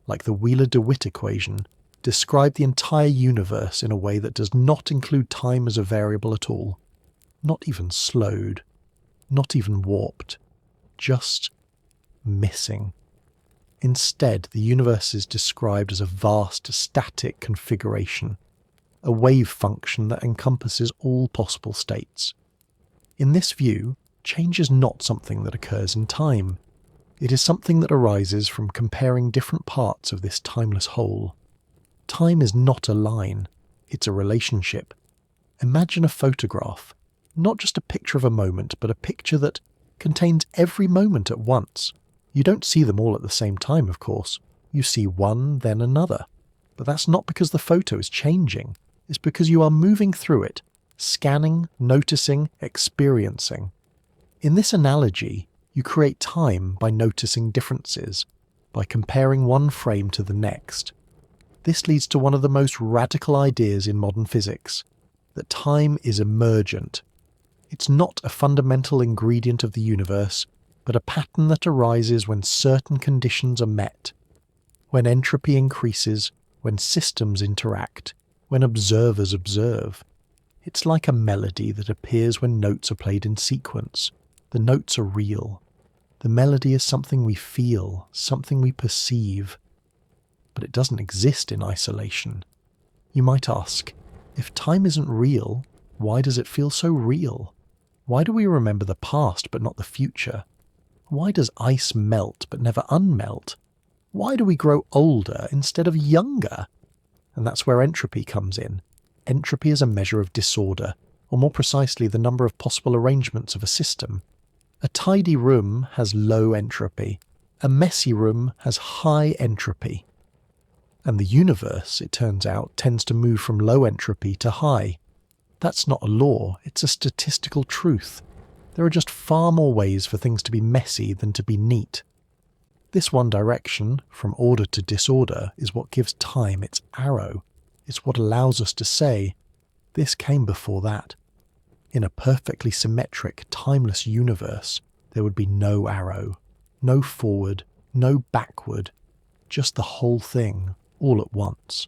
like the Wheeler-DeWitt equation, describe the entire universe in a way that does not include time as a variable at all. Not even slowed. Not even warped. Just missing. Instead, the universe is described as a vast, static configuration, a wave function that encompasses all possible states. In this view, change is not something that occurs in time. It is something that arises from comparing different parts of this timeless whole. Time is not a line, it's a relationship. Imagine a photograph, not just a picture of a moment, but a picture that contains every moment at once. You don't see them all at the same time, of course. You see one, then another. But that's not because the photo is changing. It's because you are moving through it, scanning, noticing, experiencing. In this analogy, you create time by noticing differences, by comparing one frame to the next. This leads to one of the most radical ideas in modern physics, that time is emergent. It's not a fundamental ingredient of the universe, but a pattern that arises when certain conditions are met, when entropy increases, when systems interact, when observers observe. It's like a melody that appears when notes are played in sequence. The notes are real. The melody is something we feel, something we perceive. But it doesn't exist in isolation. You might ask, if time isn't real, why does it feel so real? Why do we remember the past but not the future? Why does ice melt but never unmelt? Why do we grow older instead of younger? And that's where entropy comes in. Entropy is a measure of disorder, or more precisely the number of possible arrangements of a system. A tidy room has low entropy. A messy room has high entropy. And the universe, it turns out, tends to move from low entropy to high. That's not a law, it's a statistical truth. There are just far more ways for things to be messy than to be neat. This one direction, from order to disorder, is what gives time its arrow. It's what allows us to say, this came before that. In a perfectly symmetric, timeless universe, there would be no arrow, no forward, no backward, just the whole thing, all at once.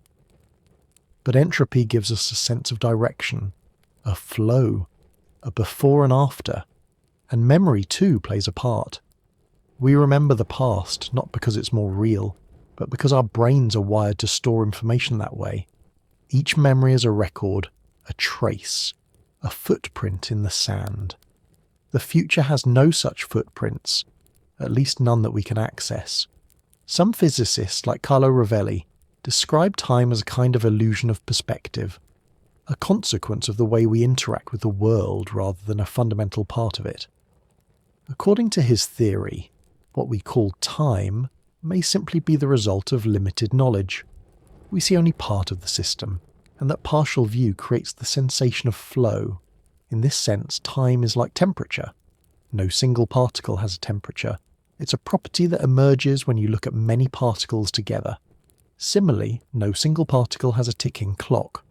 But entropy gives us a sense of direction, a flow, a before and after, and memory too plays a part. We remember the past not because it's more real, but because our brains are wired to store information that way. Each memory is a record, a trace, a footprint in the sand. The future has no such footprints, at least none that we can access. Some physicists, like Carlo Rovelli, describe time as a kind of illusion of perspective, a consequence of the way we interact with the world rather than a fundamental part of it. According to his theory, what we call time may simply be the result of limited knowledge. We see only part of the system, and that partial view creates the sensation of flow. In this sense, time is like temperature. No single particle has a temperature. It's a property that emerges when you look at many particles together. Similarly, no single particle has a ticking clock.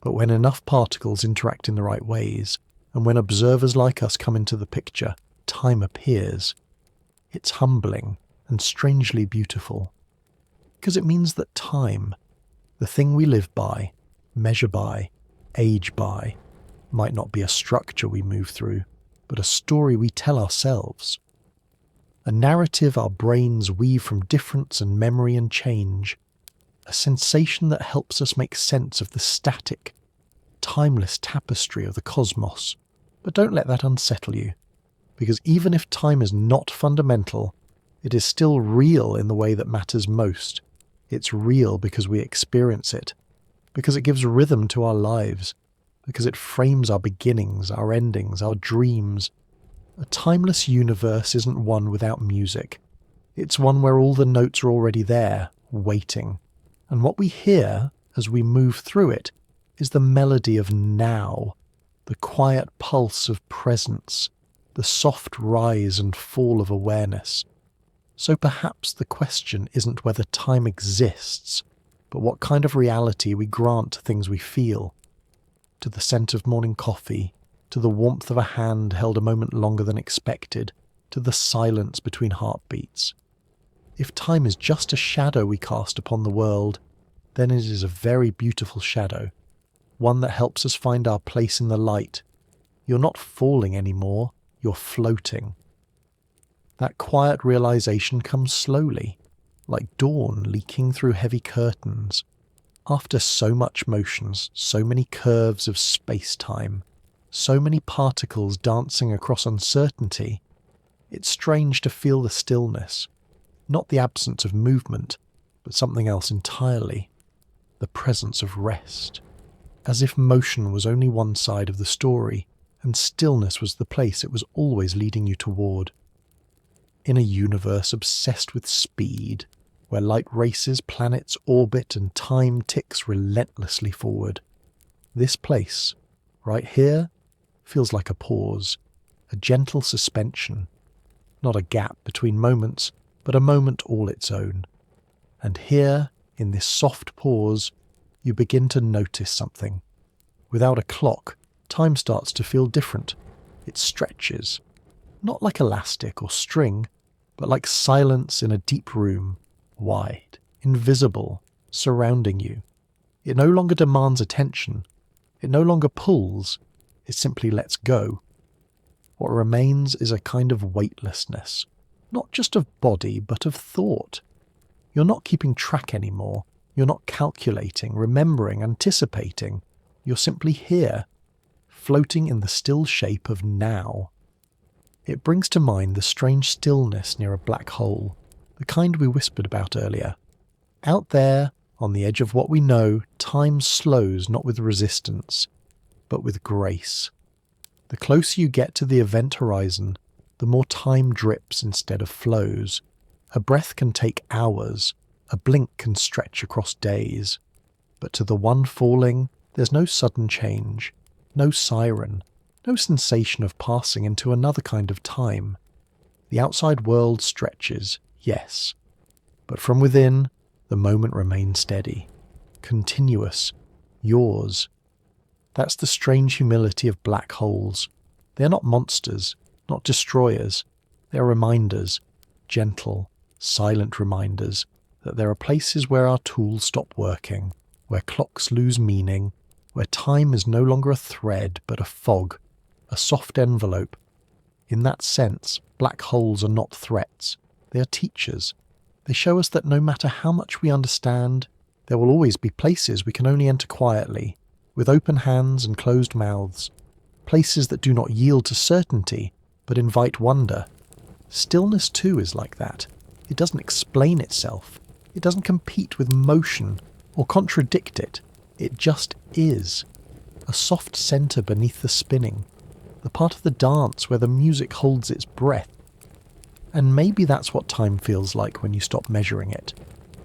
But when enough particles interact in the right ways, and when observers like us come into the picture, time appears. It's humbling and strangely beautiful. Because it means that time, the thing we live by, measure by, age by, might not be a structure we move through, but a story we tell ourselves. A narrative our brains weave from difference and memory and change. A sensation that helps us make sense of the static, timeless tapestry of the cosmos. But don't let that unsettle you, because even if time is not fundamental, it is still real in the way that matters most. It's real because we experience it, because it gives rhythm to our lives, because it frames our beginnings, our endings, our dreams. A timeless universe isn't one without music. It's one where all the notes are already there, waiting. And what we hear as we move through it is the melody of now, the quiet pulse of presence, the soft rise and fall of awareness. So perhaps the question isn't whether time exists, but what kind of reality we grant to things we feel. To the scent of morning coffee, to the warmth of a hand held a moment longer than expected, to the silence between heartbeats. If time is just a shadow we cast upon the world, then it is a very beautiful shadow, one that helps us find our place in the light. You're not falling anymore, you're floating. That quiet realization comes slowly, like dawn leaking through heavy curtains. After so much motions, so many curves of space-time, so many particles dancing across uncertainty, it's strange to feel the stillness, not the absence of movement, but something else entirely, the presence of rest, as if motion was only one side of the story, and stillness was the place it was always leading you toward. In a universe obsessed with speed, where light races, planets orbit, and time ticks relentlessly forward. This place, right here, feels like a pause, a gentle suspension, not a gap between moments, but a moment all its own. And here, in this soft pause, you begin to notice something. Without a clock, time starts to feel different. It stretches, not like elastic or string, but like silence in a deep room, wide, invisible, surrounding you. It no longer demands attention. It no longer pulls. It simply lets go. What remains is a kind of weightlessness, not just of body, but of thought. You're not keeping track anymore. You're not calculating, remembering, anticipating. You're simply here, floating in the still shape of now. It brings to mind the strange stillness near a black hole, the kind we whispered about earlier. Out there, on the edge of what we know, time slows not with resistance, but with grace. The closer you get to the event horizon, the more time drips instead of flows. A breath can take hours, a blink can stretch across days. But to the one falling, there's no sudden change, no siren, no sensation of passing into another kind of time. The outside world stretches, yes, but from within, the moment remains steady, continuous, yours. That's the strange humility of black holes. They are not monsters, not destroyers. They are reminders, gentle, silent reminders, that there are places where our tools stop working, where clocks lose meaning, where time is no longer a thread but a fog, a soft envelope. In that sense, black holes are not threats. They are teachers. They show us that no matter how much we understand, there will always be places we can only enter quietly, with open hands and closed mouths, places that do not yield to certainty, but invite wonder. Stillness too is like that. It doesn't explain itself. It doesn't compete with motion or contradict it. It just is. A soft centre beneath the spinning, the part of the dance where the music holds its breath. And maybe that's what time feels like when you stop measuring it,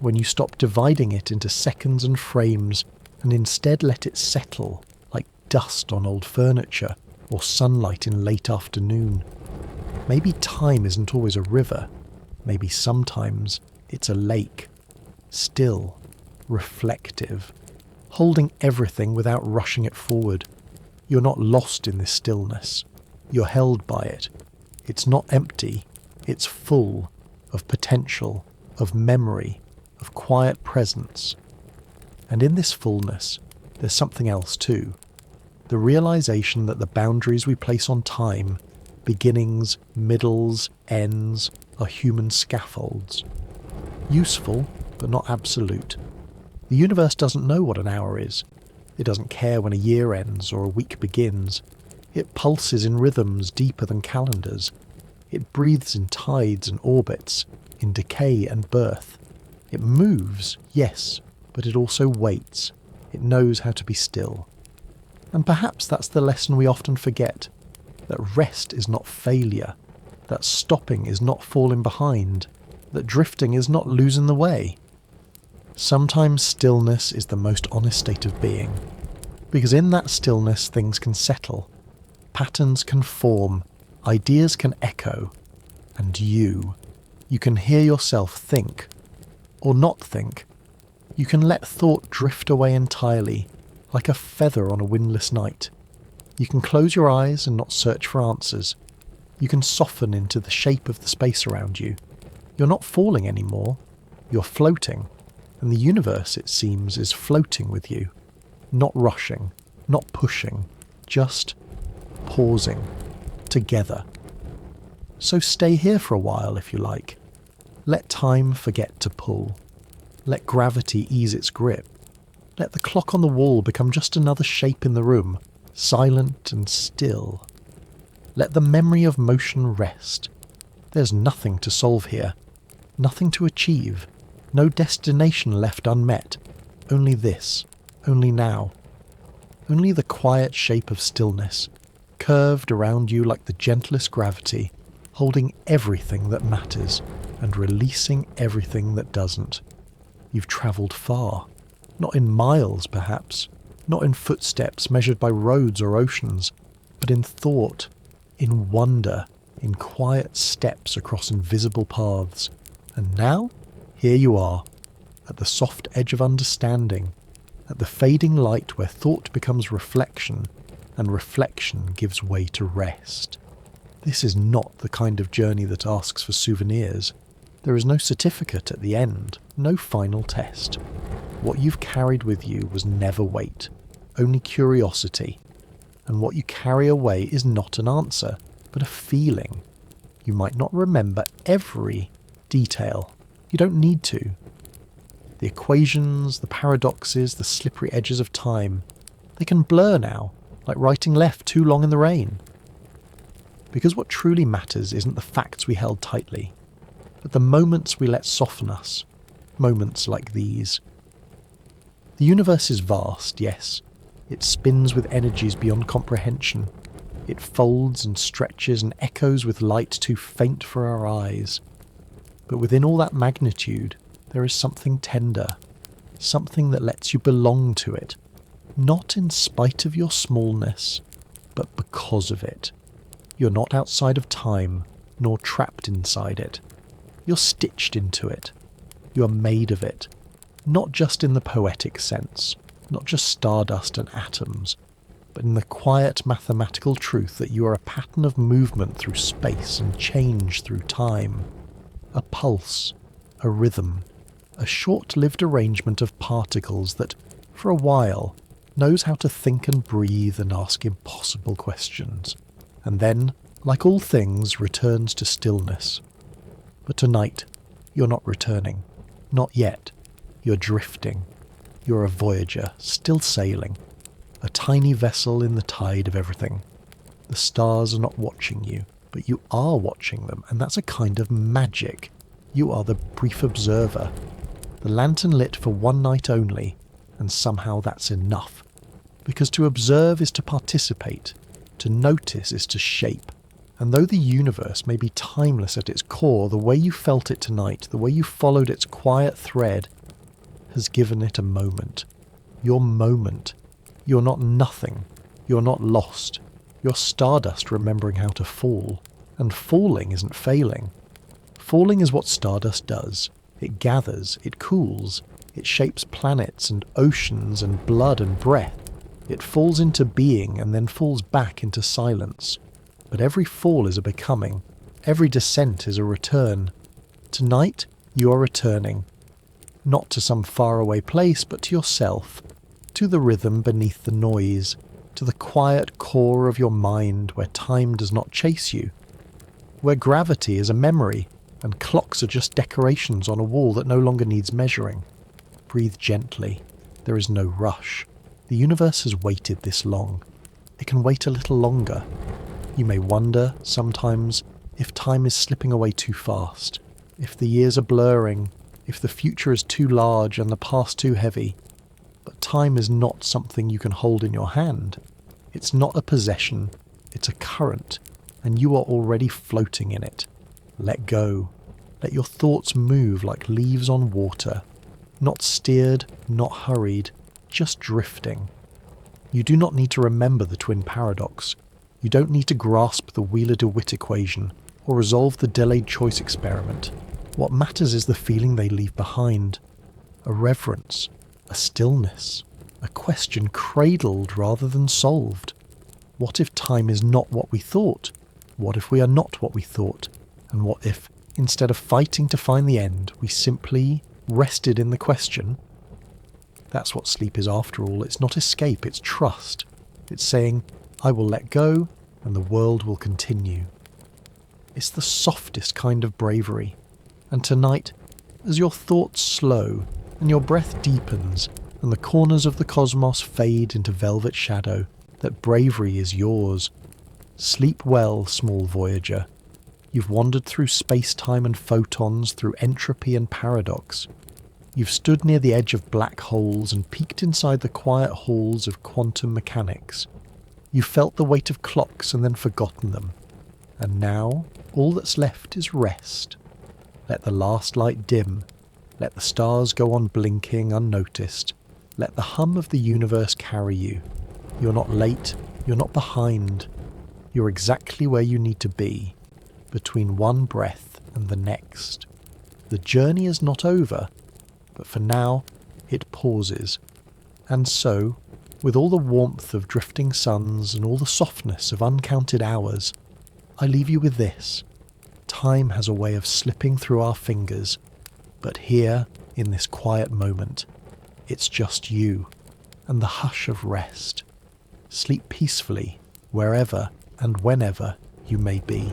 when you stop dividing it into seconds and frames and instead let it settle like dust on old furniture or sunlight in late afternoon. Maybe time isn't always a river. Maybe sometimes it's a lake, still, reflective, holding everything without rushing it forward. You're not lost in this stillness. You're held by it. It's not empty. It's full of potential, of memory, of quiet presence. And in this fullness, there's something else too. The realization that the boundaries we place on time, beginnings, middles, ends, are human scaffolds. Useful, but not absolute. The universe doesn't know what an hour is. It doesn't care when a year ends or a week begins. It pulses in rhythms deeper than calendars. It breathes in tides and orbits, in decay and birth. It moves, yes, but it also waits. It knows how to be still. And perhaps that's the lesson we often forget, that rest is not failure, that stopping is not falling behind, that drifting is not losing the way. Sometimes stillness is the most honest state of being, because in that stillness things can settle, patterns can form, ideas can echo, and you can hear yourself think, or not think. You can let thought drift away entirely, like a feather on a windless night. You can close your eyes and not search for answers. You can soften into the shape of the space around you. You're not falling anymore, you're floating, and the universe, it seems, is floating with you. Not rushing, not pushing, just pausing, together. So stay here for a while if you like. Let time forget to pull. Let gravity ease its grip. Let the clock on the wall become just another shape in the room, silent and still. Let the memory of motion rest. There's nothing to solve here, nothing to achieve, no destination left unmet, only this, only now. Only the quiet shape of stillness, curved around you like the gentlest gravity, holding everything that matters and releasing everything that doesn't. You've travelled far, not in miles perhaps, not in footsteps measured by roads or oceans, but in thought, in wonder, in quiet steps across invisible paths. And now, here you are, at the soft edge of understanding, at the fading light where thought becomes reflection, and reflection gives way to rest. This is not the kind of journey that asks for souvenirs. There is no certificate at the end, no final test. What you've carried with you was never weight, only curiosity. And what you carry away is not an answer, but a feeling. You might not remember every detail. You don't need to. The equations, the paradoxes, the slippery edges of time, they can blur now, like writing left too long in the rain. Because what truly matters isn't the facts we held tightly, but the moments we let soften us, moments like these. The universe is vast, yes. It spins with energies beyond comprehension. It folds and stretches and echoes with light too faint for our eyes. But within all that magnitude, there is something tender, something that lets you belong to it, not in spite of your smallness, but because of it. You're not outside of time, nor trapped inside it. You're stitched into it. You're made of it, not just in the poetic sense, not just stardust and atoms, but in the quiet mathematical truth that you are a pattern of movement through space and change through time, a pulse, a rhythm, a short-lived arrangement of particles that, for a while, knows how to think and breathe and ask impossible questions, and then, like all things, returns to stillness. But tonight, you're not returning. Not yet. You're drifting. You're a voyager, still sailing. A tiny vessel in the tide of everything. The stars are not watching you, but you are watching them, and that's a kind of magic. You are the brief observer. The lantern lit for one night only, and somehow that's enough. Because to observe is to participate. To notice is to shape. And though the universe may be timeless at its core, the way you felt it tonight, the way you followed its quiet thread, has given it a moment. Your moment. You're not nothing. You're not lost. You're stardust remembering how to fall. And falling isn't failing. Falling is what stardust does. It gathers, it cools, it shapes planets and oceans and blood and breath. It falls into being and then falls back into silence. But every fall is a becoming. Every descent is a return. Tonight, you are returning. Not to some faraway place, but to yourself. To the rhythm beneath the noise. To the quiet core of your mind where time does not chase you. Where gravity is a memory, and clocks are just decorations on a wall that no longer needs measuring. Breathe gently. There is no rush. The universe has waited this long. It can wait a little longer. You may wonder, sometimes, if time is slipping away too fast, if the years are blurring, if the future is too large and the past too heavy. But time is not something you can hold in your hand. It's not a possession, it's a current, and you are already floating in it. Let go. Let your thoughts move like leaves on water, not steered, not hurried, just drifting. You do not need to remember the twin paradox. You don't need to grasp the Wheeler-DeWitt equation or resolve the delayed choice experiment. What matters is the feeling they leave behind. A reverence, a stillness, a question cradled rather than solved. What if time is not what we thought? What if we are not what we thought? And what if, instead of fighting to find the end, we simply rested in the question? That's what sleep is after all. It's not escape, it's trust. It's saying, I will let go, and the world will continue. It's the softest kind of bravery. And tonight, as your thoughts slow, and your breath deepens, and the corners of the cosmos fade into velvet shadow, that bravery is yours. Sleep well, small voyager. You've wandered through space-time and photons, through entropy and paradox. You've stood near the edge of black holes and peeked inside the quiet halls of quantum mechanics. You've felt the weight of clocks and then forgotten them. And now, all that's left is rest. Let the last light dim. Let the stars go on blinking unnoticed. Let the hum of the universe carry you. You're not late. You're not behind. You're exactly where you need to be, between one breath and the next. The journey is not over, but for now, it pauses. And so, with all the warmth of drifting suns and all the softness of uncounted hours, I leave you with this. Time has a way of slipping through our fingers, but here, in this quiet moment, it's just you and the hush of rest. Sleep peacefully, wherever and whenever you may be.